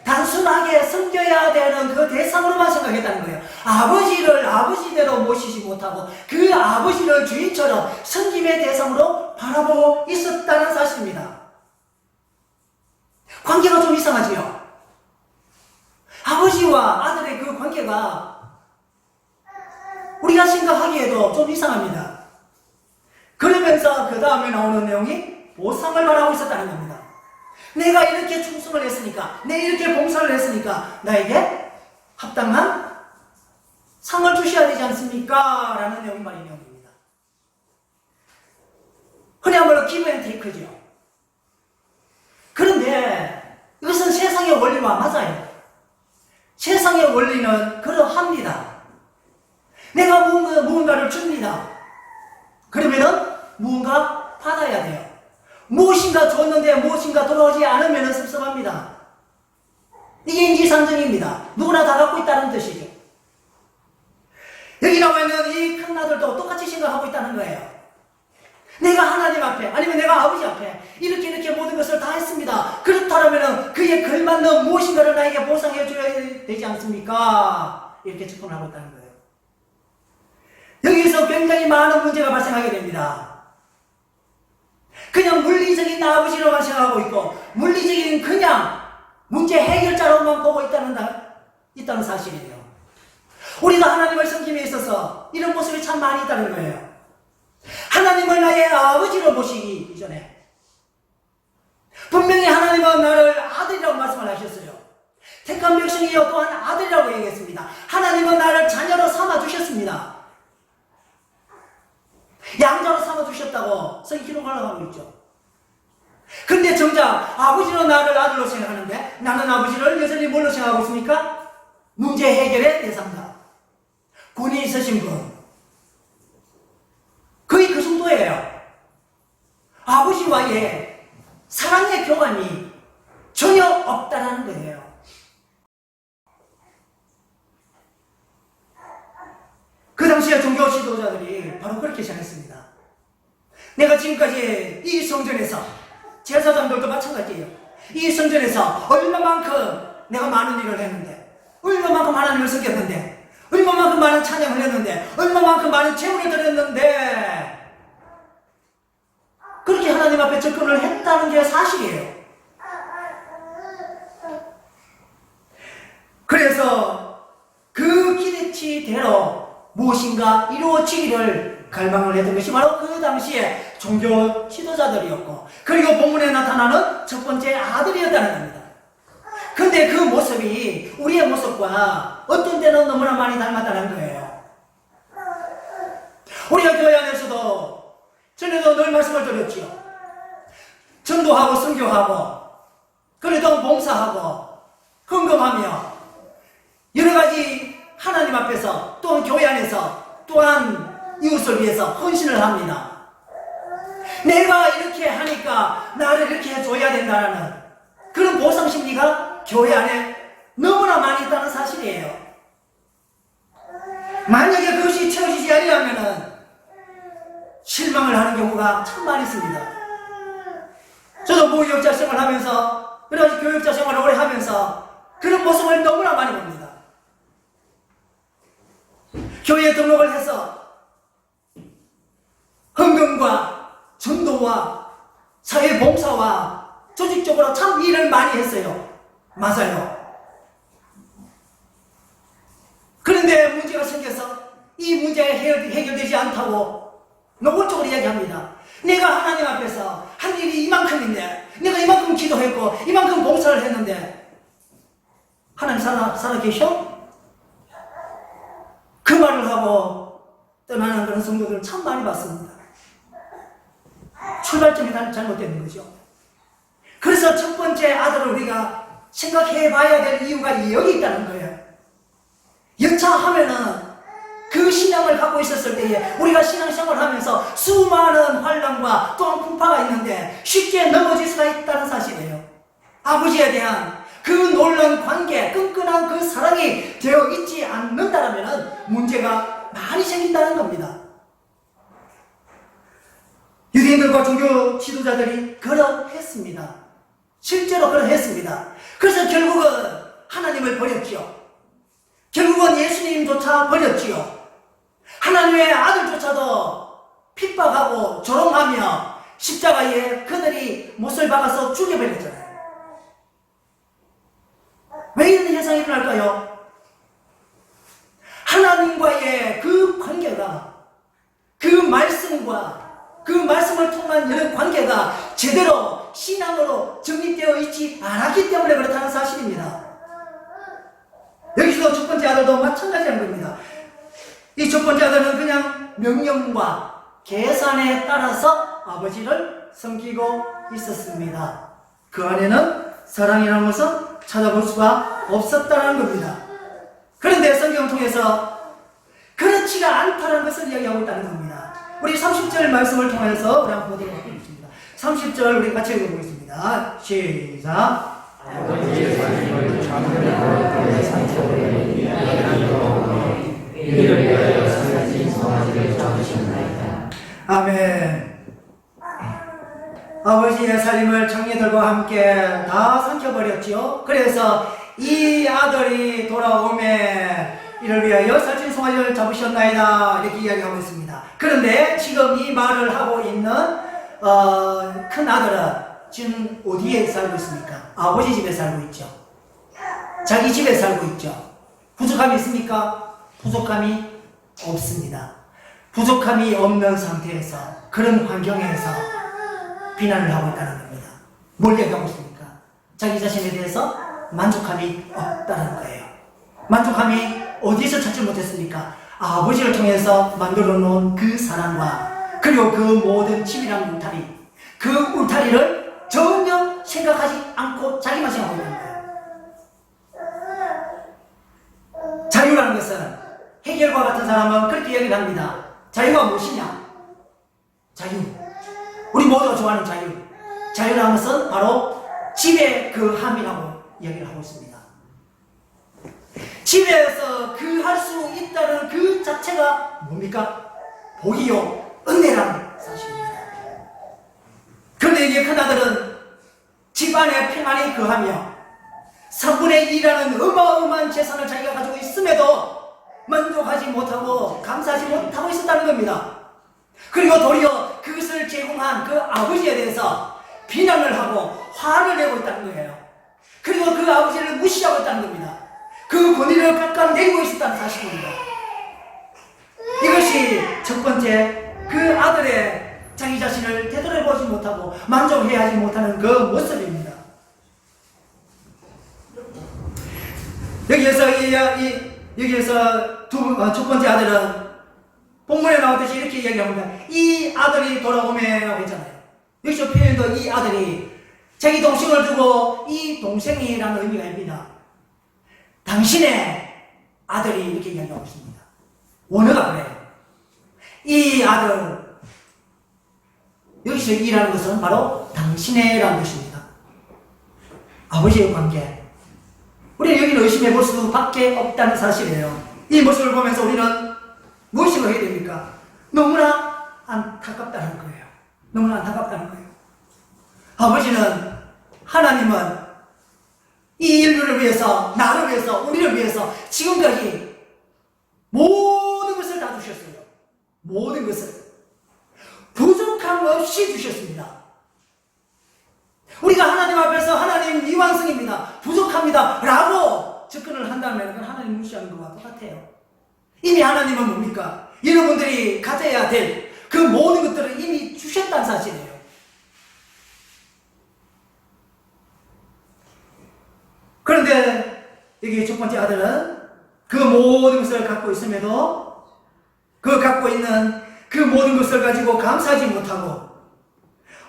A: 단순하게 섬겨야 되는 그 대상으로만 생각했다는 거예요. 아버지를 아버지대로 모시지 못하고 그 아버지를 주인처럼 섬김의 대상으로 바라보고 있었다는 사실입니다. 관계가 좀 이상하지요? 아버지와 아들의 그 관계가 우리가 생각하기에도 좀 이상합니다. 그러면서 그 다음에 나오는 내용이 보상을 바라고 있었다는 겁니다. 내가 이렇게 충성을 했으니까, 내가 이렇게 봉사를 했으니까 나에게 합당한 상을 주셔야 되지 않습니까? 라는 내용이 말이 내용입니다. 흔히 말로 기브 앤 테이크죠. 그런데 이것은 세상의 원리와 맞아요. 세상의 원리는 그러합니다. 내가 무언가를 줍니다. 그러면은 무언가 받아야 돼요. 무엇인가 줬는데 무엇인가 돌아오지 않으면 섭섭합니다. 이게 인지상정입니다. 누구나 다 갖고 있다는 뜻이죠. 여기 나와 있는 이 큰 아들도 똑같이 생각하고 있다는 거예요. 내가 하나님 앞에, 아니면 내가 아버지 앞에 이렇게 모든 것을 다 했습니다. 그렇다면 그에 걸맞는 무엇인가를 나에게 보상해 줘야 되지 않습니까? 이렇게 접근을 하고 있다는 거예요. 여기서 굉장히 많은 문제가 발생하게 됩니다. 그냥 물리적인 아버지로만 생각하고 있고, 물리적인 그냥 문제 해결자로만 보고 있다는 사실이에요. 우리도 하나님을 섬김에 있어서 이런 모습이 참 많이 있다는 거예요. 하나님을 나의 아버지로 모시기 이전에 분명히 하나님은 나를 아들이라고 말씀을 하셨어요. 택한 백성이요 또한 아들이라고 얘기했습니다. 하나님은 나를 자녀로 삼아주셨습니다. 양자로 삼아주셨다고 성경 기록을 하고 있죠. 근데 정작 아버지는 나를 아들로 생각하는데 나는 아버지를 여전히 뭘로 생각하고 있습니까? 문제 해결의 대상자, 권위 있으신 분, 거의 그 정도예요. 아버지와의 사랑의 교감이 전혀 없다라는 거예요. 그 당시에 종교 지도자들이 바로 그렇게 생각했습니다. 내가 지금까지 이 성전에서, 제사장들도 마찬가지예요. 이 성전에서 얼마만큼 내가 많은 일을 했는데, 얼마만큼 하나님을 섬겼는데, 얼마만큼 많은 찬양을 했는데, 얼마만큼 많은 재물을 드렸는데, 그렇게 하나님 앞에 접근을 했다는 게 사실이에요. 그래서 그 기대치대로 무엇인가 이루어지기를 갈망을 했던 것이 바로 그 당시에 종교 지도자들이었고, 그리고 본문에 나타나는 첫 번째 아들이었다는 겁니다. 근데 그 모습이 우리의 모습과 어떤 때는 너무나 많이 닮았다는 거예요. 우리가 교회 안에서도 전에도 늘 말씀을 드렸지요. 전도하고 선교하고 그래도 봉사하고 헌금하며 여러 가지 하나님 앞에서 또는 교회 안에서 또한 이웃을 위해서 헌신을 합니다. 내가 이렇게 하니까 나를 이렇게 해줘야 된다는 그런 보상 심리가 교회 안에 너무나 많이 있다는 사실이에요. 만약에 그것이 채워지지 않으면 실망을 하는 경우가 참 많이 있습니다. 저도 무교육자 생활을 하면서, 여러 가지 교육자 생활을 오래 하면서 그런 모습을 너무나 많이 봅니다. 교회에 등록을 해서 헌금과 전도와 사회봉사와 조직적으로 참 일을 많이 했어요. 맞아요. 그런데 문제가 생겨서 이 문제가 해결되지 않다고 노골적으로 이야기합니다. 내가 하나님 앞에서 한 일이 이만큼인데, 내가 이만큼 기도했고 이만큼 봉사를 했는데 하나님 살아계셔? 그 말을 하고 떠나는 그런 성도들을 참 많이 봤습니다. 출발점이 잘못되는 거죠. 그래서 첫 번째 아들을 우리가 생각해 봐야 될 이유가 여기 있다는 거예요. 여차하면은 그 신앙을 갖고 있었을 때에 우리가 신앙생활을 하면서 수많은 환난과 또한 풍파가 있는데 쉽게 넘어질 수가 있다는 사실이에요. 아버지에 대한 그 놀라운 관계, 끈끈한 그 사랑이 되어 있지 않는다면 문제가 많이 생긴다는 겁니다. 유대인들과 종교 지도자들이 그러했습니다. 실제로 그러했습니다. 그래서 결국은 하나님을 버렸지요. 결국은 예수님조차 버렸지요. 하나님의 아들조차도 핍박하고 조롱하며 십자가에 그들이 못을 박아서 죽여버렸잖아요. 왜 이런 현상이 일어날까요? 하나님과의 그 관계가, 그 말씀과 그 말씀을 통한 이런 관계가 제대로 신앙으로 정립되어 있지 않았기 때문에 그렇다는 사실입니다. 여기서도 첫 번째 아들도 마찬가지한 겁니다. 이 첫 번째 아들은 그냥 명령과 계산에 따라서 아버지를 섬기고 있었습니다. 그 안에는 사랑이라는 것을 찾아볼 수가 없었다는 겁니다. 그런데 성경을 통해서 그렇지가 않다는 것을 이야기하고 있다는 겁니다. 우리 30절 말씀을 통해서 우리 한번 보도록 하겠습니다. 30절 우리 같이 읽어보겠습니다. 시작.
B: 아버지의 삶을 참으려 상처를 이를 위하여 살진 송아지를 잡으셨나이다.
A: 아멘. 아버지의 살림을 청년들과 함께 다 삼켜버렸지요. 그래서 이 아들이 돌아오매 이를 위하여 살찐 송아지를 잡으셨나이다 이렇게 이야기하고 있습니다. 그런데 지금 이 말을 하고 있는 큰 아들은 지금 어디에 살고 있습니까? 아버지 집에 살고 있죠. 자기 집에 살고 있죠. 부족함이 있습니까? 부족함이 없습니다. 부족함이 없는 상태에서 그런 환경에서 비난을 하고 있다는 겁니다. 뭘 얘기하고 있습니까? 자기 자신에 대해서 만족함이 없다는 거예요. 만족함이 어디서 찾지 못했습니까? 아버지를 통해서 만들어 놓은 그 사랑과 그리고 그 모든 집이란 울타리, 그 울타리를 전혀 생각하지 않고 자기만 생각하고 있는 거예요. 자유라는 것은 해결과 같은 사람은 그렇게 얘기를 합니다. 자유가 무엇이냐? 자유. 우리 모두가 좋아하는 자유. 자유라는 것은 바로 집의 그 함이라고 얘기를 하고 있습니다. 집에서 그 할 수 있다는 그 자체가 뭡니까? 복이요, 은혜라는 사실입니다. 그런데 이제 큰아들은 집안에 평안이 거하며 3분의 2라는 어마어마한 재산을 자기가 가지고 있음에도 만족하지 못하고 감사하지 못하고 있었다는 겁니다. 그리고 도리어 그것을 제공한 그 아버지에 대해서 비난을 하고 화를 내고 있다는 거예요. 그리고 그 아버지를 무시하고 있다는 겁니다. 그 권위를 깎아내리고 있었다는 사실입니다. 이것이 첫 번째 그 아들의 자기 자신을 되돌아보지 못하고 만족해야 하지 못하는 그 모습입니다. 여기에서 첫 번째 아들은 본문에 나왔듯이 이렇게 이야기합니다. 이 아들이 돌아오매라고 했잖아요. 여기서 표현도 이 아들이 자기 동생을 두고 이 동생이라는 의미가 있습니다. 당신의 아들이 이렇게 이야기하고 있습니다. 원어가 그래요. 이 아들, 여기서 이라는 것은 바로 당신의라는 것입니다. 아버지의 관계. 우리는 여기를 의심해 볼 수밖에 없다는 사실이에요. 이 모습을 보면서 우리는 무엇을 해야 됩니까? 너무나 안타깝다는 거예요. 너무나 안타깝다는 거예요. 아버지는, 하나님은 이 인류를 위해서, 나를 위해서, 우리를 위해서 지금까지 모든 것을 다 주셨어요. 모든 것을. 부족함 없이 주셨습니다. 우리가 하나님 앞에서 하나님 미완성입니다. 부족합니다. 라고 접근을 한다면 그건 하나님 무시하는 것과 똑같아요. 이미 하나님은 뭡니까? 여러분들이 가져야 될 그 모든 것들을 이미 주셨다는 사실이에요. 그런데 여기 첫 번째 아들은 그 모든 것을 갖고 있음에도 그 갖고 있는 그 모든 것을 가지고 감사하지 못하고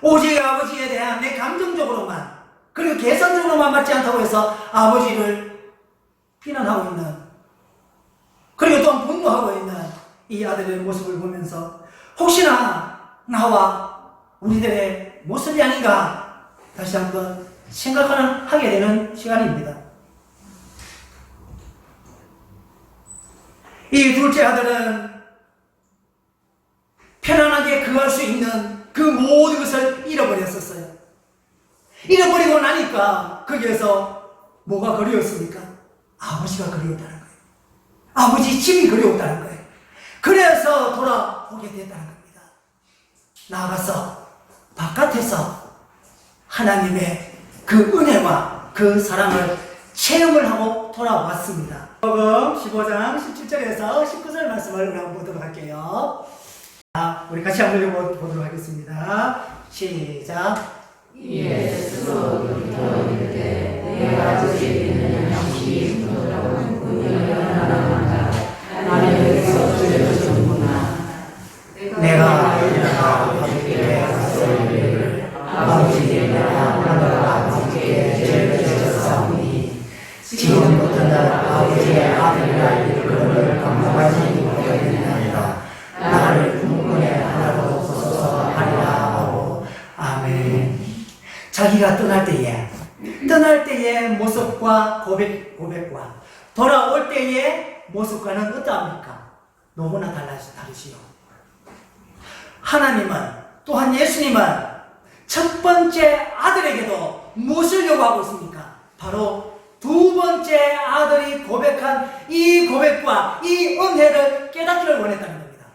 A: 오직 아버지에 대한 내 감정적으로만 그리고 계산적으로만 맞지 않다고 해서 아버지를 비난하고 있는, 그리고 또 분노하고 있는 이 아들의 모습을 보면서 혹시나 나와 우리들의 모습이 아닌가 다시 한번 하게 되는 시간입니다. 이 둘째 아들은 편안하게 거할 수 있는 그 모든 것을 잃어버렸었어요. 잃어버리고 나니까 거기에서 뭐가 그리웠습니까? 아버지가 그리웠다는 거예요. 아버지 집이 그리웠다는 거예요. 그래서 돌아오게 됐다는 겁니다. 나아가서 바깥에서 하나님의 그 은혜와 그 사랑을 체험을 하고 돌아왔습니다. 요한복음 15장 17절에서 19절 말씀을 우리 한번 보도록 할게요. 우리 같이 한번 읽어보도록 하겠습니다. 시작.
B: 예수로 이르되 내가 주시는 양식 너는 분명히 하나님과 하나님께서 주셨구나. 내가 아버지께 가서이르기를 아버지 내가 아버지께 죄를 지었사오니 지금부터는 아버지의 아들이라 이르기를 감사하지 못하겠나이다. 나를 궁문에 하나도 없어서 하리라 하고. 아멘.
A: 자기가 떠날 때의 모습과 고백과 돌아올 때의 모습과는 어떠합니까? 너무나 다르시요. 하나님은, 또한 예수님은 첫 번째 아들에게도 무엇을 요구하고 있습니까? 바로 두 번째 아들이 고백한 이 고백과 이 은혜를 깨닫기를 원했다는 겁니다.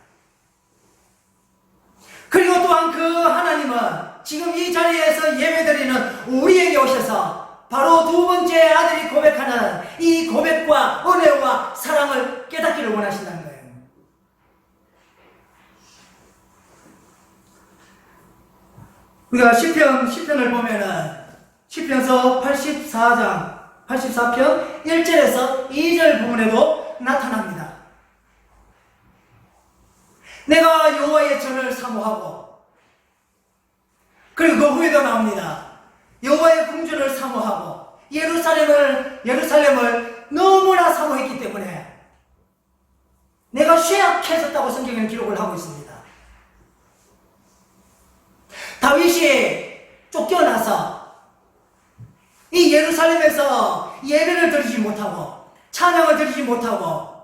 A: 그리고 또한 그 하나님은 지금 이 자리에서 예배드리는 우리에게 오셔서 바로 두 번째 아들이 고백하는 이 고백과 은혜와 사랑을 깨닫기를 원하신다는 거예요. 우리가 시편을 보면은 시편서 84편 1절에서 2절 부분에도 나타납니다. 내가 여호와의 전을 사모하고, 그리고 그 후에도 나옵니다. 여호와의 궁전을 사모하고 예루살렘을 너무나 사모했기 때문에 내가 쇠약해졌다고 성경에는 기록을 하고 있습니다. 다윗이 쫓겨나서 이 예루살렘에서 예배를 드리지 못하고 찬양을 드리지 못하고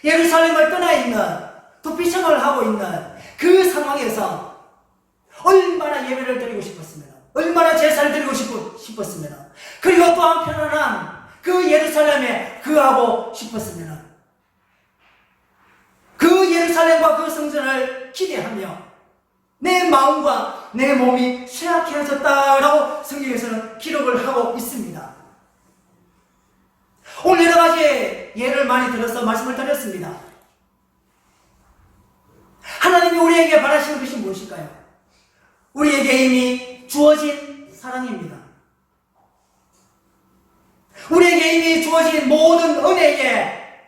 A: 예루살렘을 떠나 있는 도피성을 하고 있는 그 상황에서 얼마나 예배를 드리고 싶었으면, 얼마나 제사를 드리고 싶었으면, 그리고 또한 편안한 그 예루살렘에 거하고 싶었으면, 그 예루살렘과 그 성전을 기대하며 내 마음과 내 몸이 쇠약해졌다라고 성경에서는 기록을 하고 있습니다. 오늘 여러 가지 예를 많이 들어서 말씀을 드렸습니다. 하나님이 우리에게 바라시는 것이 무엇일까요? 우리에게 이미 주어진 사랑입니다. 우리에게 이미 주어진 모든 은혜의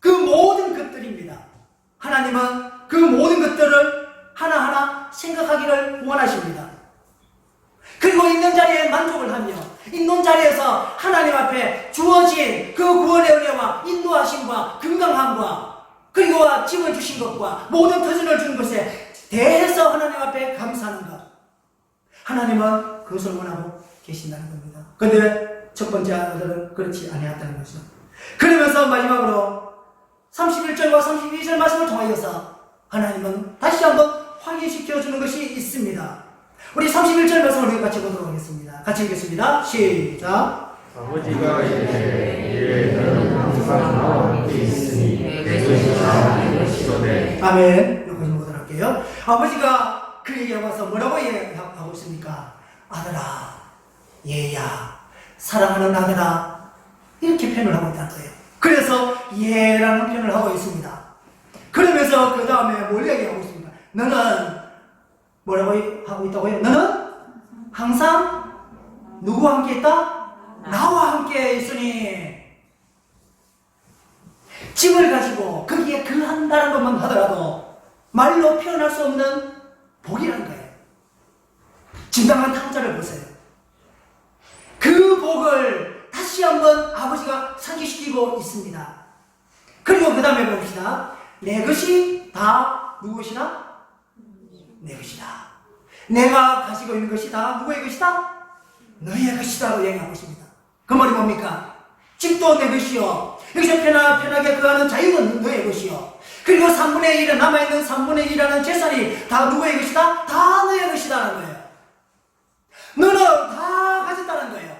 A: 그 모든 것들입니다. 하나님은 그 모든 것들을 하나하나 생각하기를 원하십니다. 그리고 있는 자리에 만족을 하며 있는 자리에서 하나님 앞에 주어진 그 구원의 은혜와 인도하심과 건강함과 그리고 짐을 주신 것과 모든 터전을 준 것에 대해서 하나님 앞에 감사하는 것, 하나님은 그것을 원하고 계신다는 겁니다. 그런데 첫 번째 아들은 그렇지 아니었다는 것이죠. 그러면서 마지막으로 31절과 32절 말씀을 통하여서 하나님은 다시 한번 확인시켜 주는 것이 있습니다. 우리 31절 말씀을 우리 같이 보도록 하겠습니다. 같이 읽겠습니다. 시작.
B: 아버지가 이르되 너는 항상 나와 함께 있으니 내 것이 다 이것이로되.
A: 아멘. 여기까지 보도록 할게요. 아버지가 그에게 와서 뭐라고 얘기하고 있습니까? 아들아, 얘야, 사랑하는 아들아, 이렇게 표현을 하고 있다는 거예요. 그래서 얘라는 표현을 하고 있습니다. 그러면서 그 다음에 뭘 얘기하고 있습니까? 너는 뭐라고 하고 있다고요? 너는 항상 누구와 함께 있다? 나와 함께 있으니. 집을 가지고 거기에 거한다는 것만 하더라도 말로 표현할 수 없는 복이라는 거예요. 진정한 탕자를 보세요. 그 복을 다시 한번 아버지가 상기시키고 있습니다. 그리고 그 다음에 봅시다. 내 것이 다 누구시나? 내 것이다. 내가 가지고 있는 것이 다 누구의 것이다? 너의 것이다로 얘기하고 있습니다. 그 말이 뭡니까? 집도 내 것이요. 여기서 편하게 거하는 자유는 너의 것이요. 그리고 3분의 1은 남아있는 3분의 1이라는 재산이 다 누구의 것이다? 다 너의 것이다라는 거예요. 너는 다 가졌다는 거예요.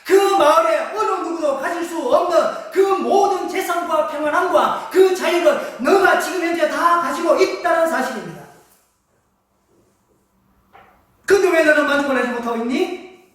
A: 그 마을에 어느 누구도 가질 수 없는 그 모든 재산과 평안함과 그 자유를 너가 지금 현재 다 가지고 있다는 사실입니다. 근데 왜 너는 만족을 하지 못하고 있니?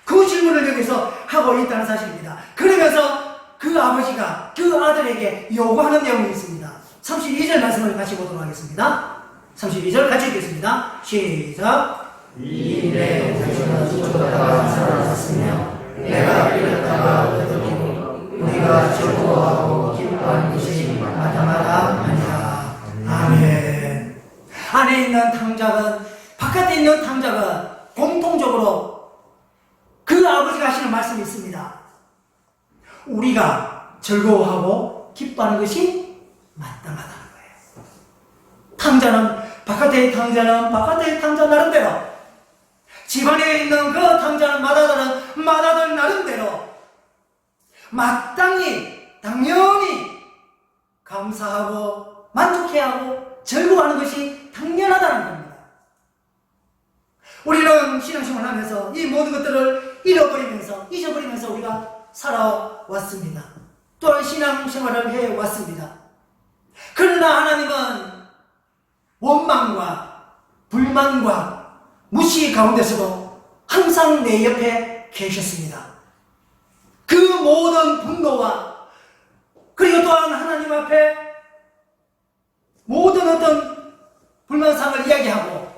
A: 그 질문을 여기서 하고 있다는 사실입니다. 그러면서 그 아버지가 그 아들에게 요구하는 내용이 있습니다. 32절 말씀을 같이 보도록 하겠습니다. 32절 같이 읽겠습니다. 시작.
B: 이 일에 당신은 죽었다가 살아났으며 내가 이렇다가 얻어지고 우리가 즐거워하고 기뻐하는 것이 마다마다 아니라.
A: 아멘. 안에 있는 탕자건 바깥에 있는 탕자건 공통적으로 그 아버지가 하시는 말씀이 있습니다. 우리가 즐거워하고 기뻐하는 것이 마땅하다는 거예요. 탕자는 바깥의 탕자 나름대로, 집안에 있는 그 탕자는 마다들 나름대로 마땅히 당연히 감사하고 만족해야 하고 즐거워하는 것이 당연하다는 겁니다. 우리는 신앙생활을 하면서 이 모든 것들을 잊어버리면서 우리가 살아왔습니다. 또한 신앙생활을 해왔습니다. 그러나 하나님은 원망과 불만과 무시 가운데서도 항상 내 옆에 계셨습니다. 그 모든 분노와 그리고 또한 하나님 앞에 모든 어떤 불만상을 이야기하고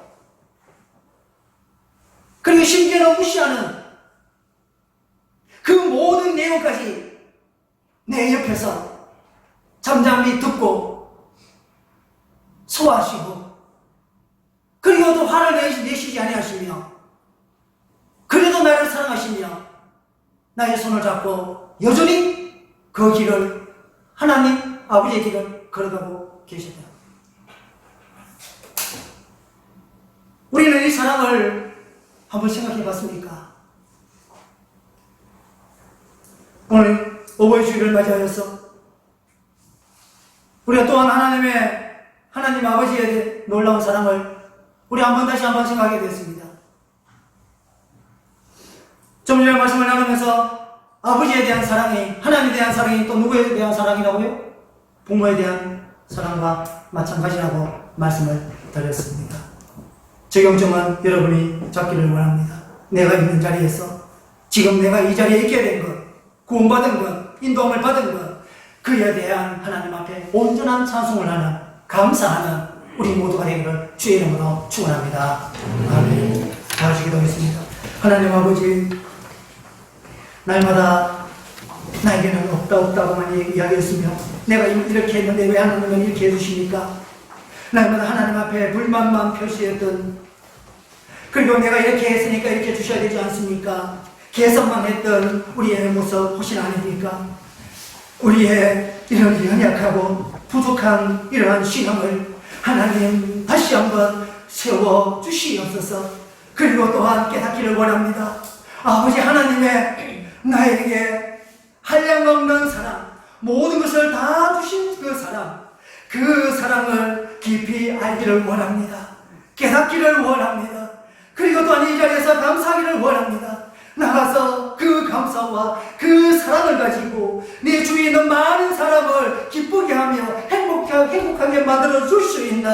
A: 그리고 심지어는 무시하는 그 모든 내용까지 내 옆에서 잠잠히 듣고 소화하시고 그리고 또 화를 내시지 아니하시며 그래도 나를 사랑하시며 나의 손을 잡고 여전히 그 길을 하나님 아버지의 길을 걸어가고 계시다. 우리는 이 사랑을 한번 생각해 봤습니까? 오늘 어버이 주일을 맞이하여서 우리가 또한 하나님 아버지의 놀라운 사랑을 우리 다시 한번 생각하게 됐습니다. 좀 전에 말씀을 나누면서 아버지에 대한 사랑이, 하나님에 대한 사랑이 또 누구에 대한 사랑이라고요? 부모에 대한 사랑과 마찬가지라고 말씀을 드렸습니다. 적용점은 여러분이 잡기를 원합니다. 내가 있는 자리에서 지금 내가 이 자리에 있게 된 것, 구원받은 것, 인도함을 받은 것, 그에 대한 하나님 앞에 온전한 찬송을 하는, 감사하는 우리 모두가 되기를 주의 이름으로 축원합니다. 아멘. 다 같이 기도하겠습니다. 하나님 아버지, 날마다 나에게는 없다고만 이야기했으며 내가 이렇게 했는데 왜 하나님은 이렇게 해주십니까? 날마다 하나님 앞에 불만만 표시했던, 그리고 내가 이렇게 했으니까 이렇게 주셔야 되지 않습니까? 계산만 했던 우리의 모습 혹시 아닙니까? 우리의 이런 연약하고 부족한 이러한 신앙을 하나님 다시 한번 세워 주시옵소서. 그리고 또한 깨닫기를 원합니다. 아버지 하나님의 나에게 한량없는 사랑, 모든 것을 다 주신 그 사랑, 그 사랑을 깊이 알기를 원합니다. 깨닫기를 원합니다. 그리고 또한 이 자리에서 감사하기를 원합니다. 나가서 그 감사와 그 사랑을 가지고 내 주위에 있는 많은 사람을 기쁘게 하며 행복하게 만들어 줄 수 있는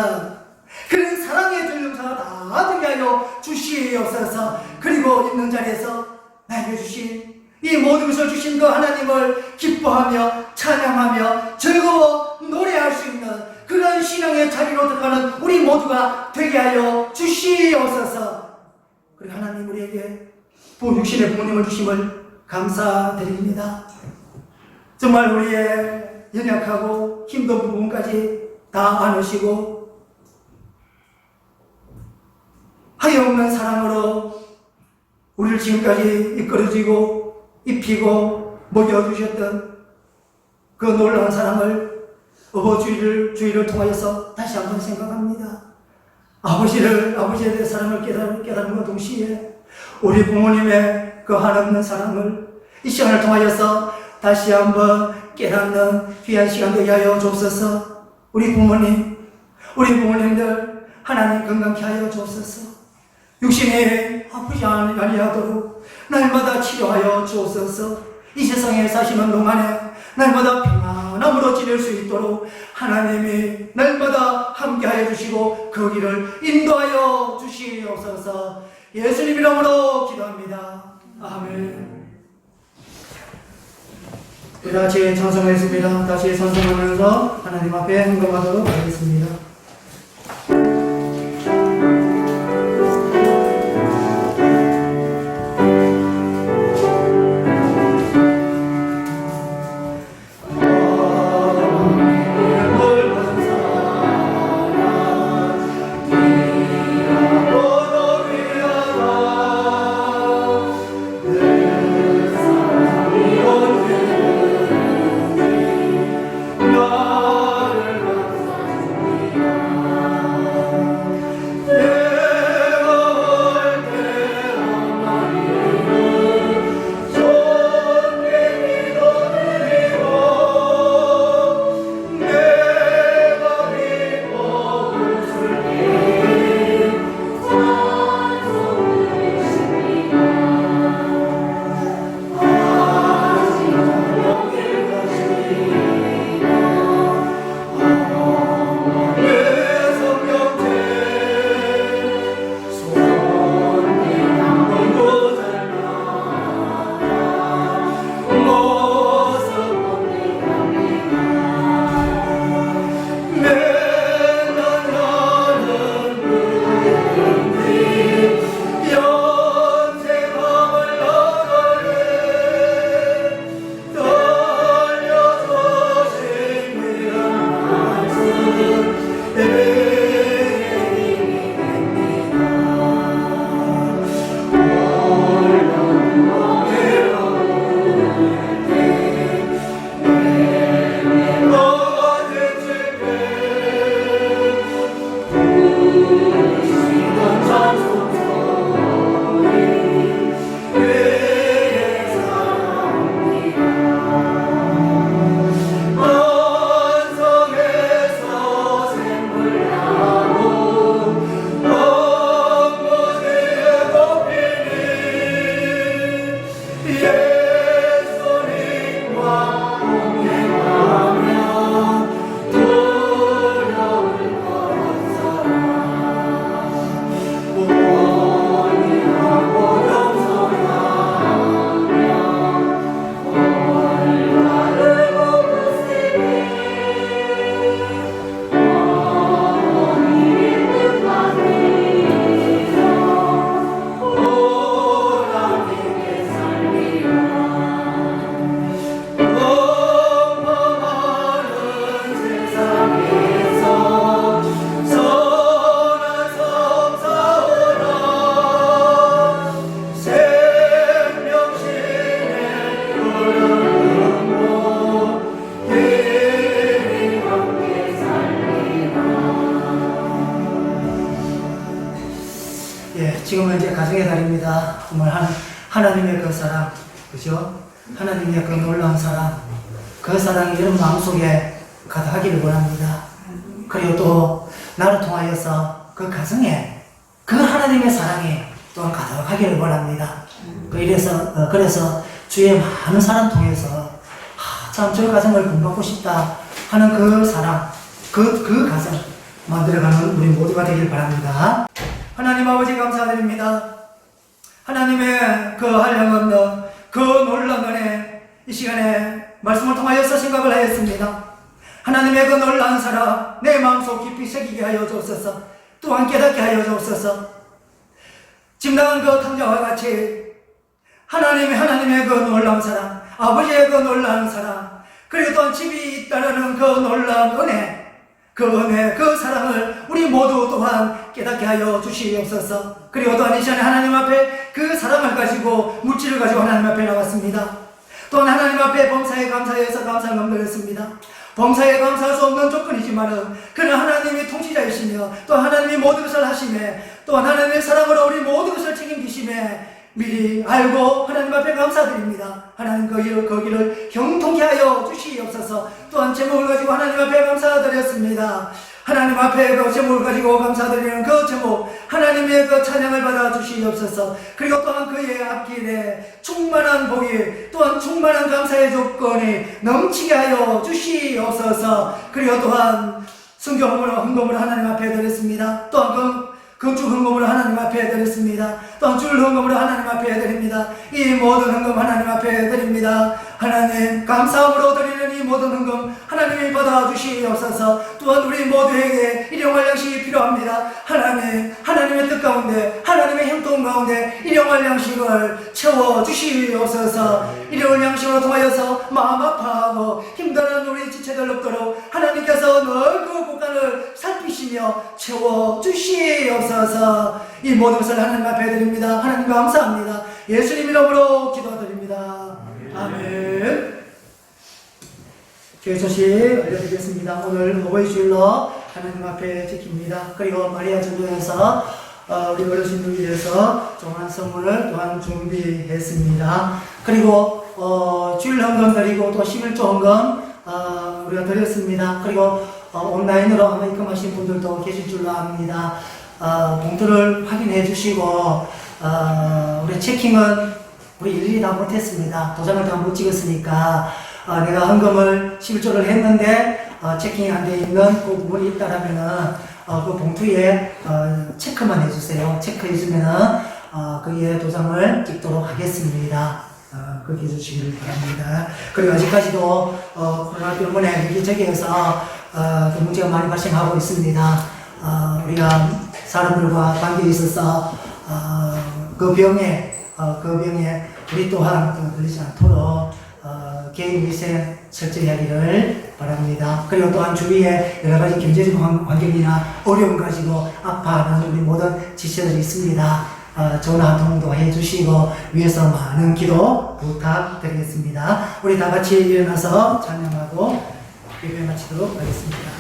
A: 그런 사랑의 전령사가 다 되게 하여 주시옵소서. 그리고 있는 자리에서 나에게 주신 이 모든 것을 주신 그 하나님을 기뻐하며 찬양하며 즐거워 노래할 수 있는 그런 신앙의 자리로 들어가는 우리 모두가 되게 하여 주시옵소서. 그리고 하나님 우리에게 육신의 부모님을 주심을 감사드립니다. 정말 우리의 연약하고 힘든 부분까지 다 안으시고 하염없는 사랑으로 우리를 지금까지 이끌어주고 입히고 먹여주셨던 그 놀라운 사랑을 주의를 통하여서 다시 한번 생각합니다. 아버지에 대해 사랑을 깨달음과 동시에 우리 부모님의 그 한없는 사랑을 이 시간을 통하여서 다시 한번 깨닫는 귀한 시간 되게 하여 주옵소서. 우리 부모님들 하나님 건강케 하여 주옵소서. 육신이 아프지 아니하도록 날마다 치료하여 주옵소서. 이 세상에 사시는 동안에 날마다 평안함으로 지낼 수 있도록 하나님이 날마다 함께하여 주시고 그 길을 인도하여 주시옵소서. 예수님 이름으로 기도합니다. 아멘. 우리 다시 찬송하겠습니다. 다시 찬송하면서 하나님 앞에 헌금하도록 하겠습니다. 지금은 이제 가정의 달입니다. 정말 하나님의 그 사랑, 그죠? 하나님의 그 놀라운 사랑, 그 사랑이 여러분 마음속에 가득하기를 원합니다. 그리고 또 나를 통하여서 그 가정에 그 하나님의 사랑이 또한 가득하기를 원합니다. 그래서 주의 많은 사랑 통해서 참 저 가정을 본받고 싶다 하는 그 사랑, 그 가정 만들어가는 우리 모두가 되길 바랍니다. 하나님 아버지 감사드립니다. 하나님의 그 한량없는 그 놀라운 은혜 이 시간에 말씀을 통하여서 생각을 하였습니다. 하나님의 그 놀라운 사랑 내 마음속 깊이 새기게 하여 주옵소서. 또한 깨닫게 하여 주옵소서. 짐당한 그 탕자와 같이 하나님의 그 놀라운 사랑, 아버지의 그 놀라운 사랑, 그리고 또한 집이 있다는 그 놀라운 은혜, 그 은혜, 그 사랑을 우리 모두 또한 깨닫게 하여 주시옵소서. 그리고 또한 이 시간에 하나님 앞에 그 사랑을 가지고 물질을 가지고 하나님 앞에 나왔습니다. 또한 하나님 앞에 범사에 감사해서 감사를 넘겨렸습니다. 범사에 감사할 수 없는 조건이지만은 그는 하나님이 통치자이시며 또 하나님이 모든 것을 하시매 또한 하나님의 사랑으로 우리 모든 것을 책임지시매 미리 알고 하나님 앞에 감사드립니다. 하나님 거기를 형통케 하여 주시옵소서. 또한 제목을 가지고 하나님 앞에 감사드렸습니다. 하나님 앞에 그 제목을 가지고 감사드리는 그 제목 하나님의 그 찬양을 받아 주시옵소서. 그리고 또한 그의 앞길에 충만한 복이 또한 충만한 감사의 조건이 넘치게 하여 주시옵소서. 그리고 또한 성경 헌금을 하나님 앞에 드렸습니다. 또한 건축 헌금을 하나님 앞에 드렸습니다. 또한 줄 헌금을 하나님 앞에 드립니다. 이 모든 헌금 하나님 앞에 드립니다. 하나님 감사함으로 드리는 이 모든 헌금 하나님이 받아주시옵소서. 또한 우리 모두에게 일용할 양식이 필요합니다. 하나님의 뜻 가운데 하나님의 형통 가운데 일용할 양식을 채워주시옵소서. 일용할 양식으로 통하여서 마음 아파하고 힘들어하는 우리 지체들 없도록 하나님께서 늘 그 곳간을 살피시며 채워주시옵소서. 이 모든 것을 하나님 앞에 드립니다. 하나님 감사합니다. 예수님 이름으로 기도드립니다. 아멘. 교회 소식 알려드리겠습니다. 오늘 어버이 주일로 하나님 앞에 지킵니다. 그리고 마리아 전도에서 우리 어르신들 위해서 종한 선물을 또한 준비했습니다. 그리고 주일 헌금 드리고 또 11조 헌금 우리가 드렸습니다. 그리고 온라인으로 아마 입금하신 분들도 계실 줄로 압니다. 봉투를 확인해 주시고 우리 체킹은 우리 일일이 다 못했습니다. 도장을 다 못 찍었으니까 내가 헌금을 11조를 했는데 체킹이 안 돼 있는 그 부분이 있다라면은 그 봉투에 체크만 해주세요. 체크해주면은 거기에 도장을 찍도록 하겠습니다. 그렇게 해주시길 바랍니다. 그리고 아직까지도 코로나 때문에 여기저기에서 문제가 많이 발생하고 있습니다. 우리가 사람들과 관계에 있어서 그 병에 우리 또한 걸리지 않도록 개인 위생 철저히 하기를 바랍니다. 그리고 또한 주위에 여러 가지 경제적 환경이나 어려움 가지고 아파하는 우리 모든 지체들이 있습니다. 전화 한 통도 해주시고 위해서 많은 기도 부탁드리겠습니다. 우리 다 같이 일어나서 찬양하고 예배 마치도록 하겠습니다.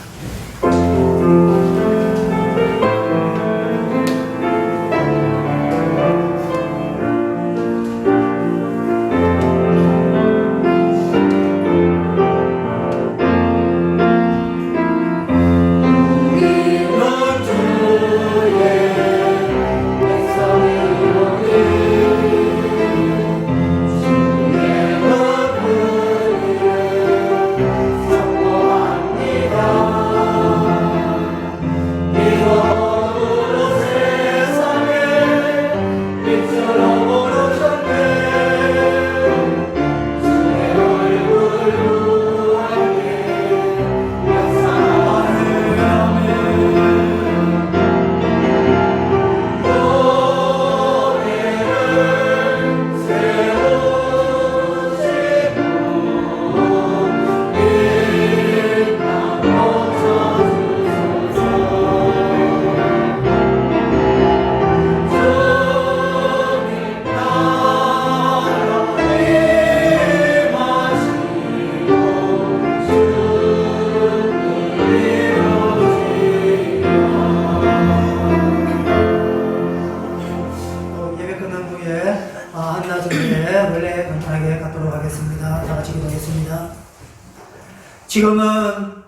A: 지금은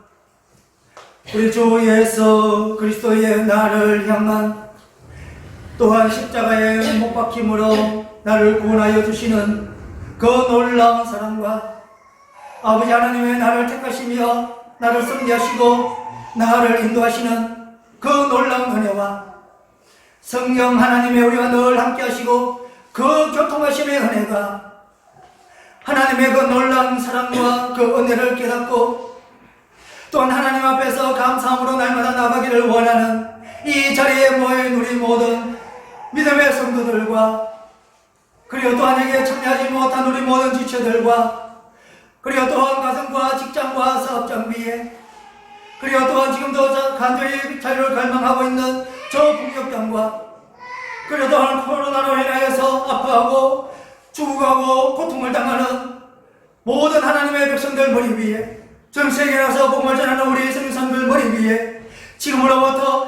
A: 우리 주 예수 그리스도의 나를 향한 또한 십자가에 못 박힘으로 나를 구원하여 주시는 그 놀라운 사랑과 아버지 하나님의 나를 택하시며 나를 섭리하시고 나를 인도하시는 그 놀라운 은혜와 성령 하나님의 우리와 늘 함께 하시고 그 교통하심의 은혜가 하나님의 그 놀라운 사랑과 그 은혜를 깨닫고 또한 하나님 앞에서 감사함으로 날마다 나가기를 원하는 이 자리에 모인 우리 모든 믿음의 성도들과 그리고 또한 여기에 참여하지 못한 우리 모든 지체들과 그리고 또한 가정과 직장과 사업 장비에 그리고 또한 지금도 간절히 자유를 갈망하고 있는 저 북녘 땅과 그리고 또한 코로나로 인하여서 아파하고 죽어가고 고통을 당하는 모든 하나님의 백성들 머리 위에 전 세계에 나서 복음을 전하는 우리 성산들 머리 위에 지금으로부터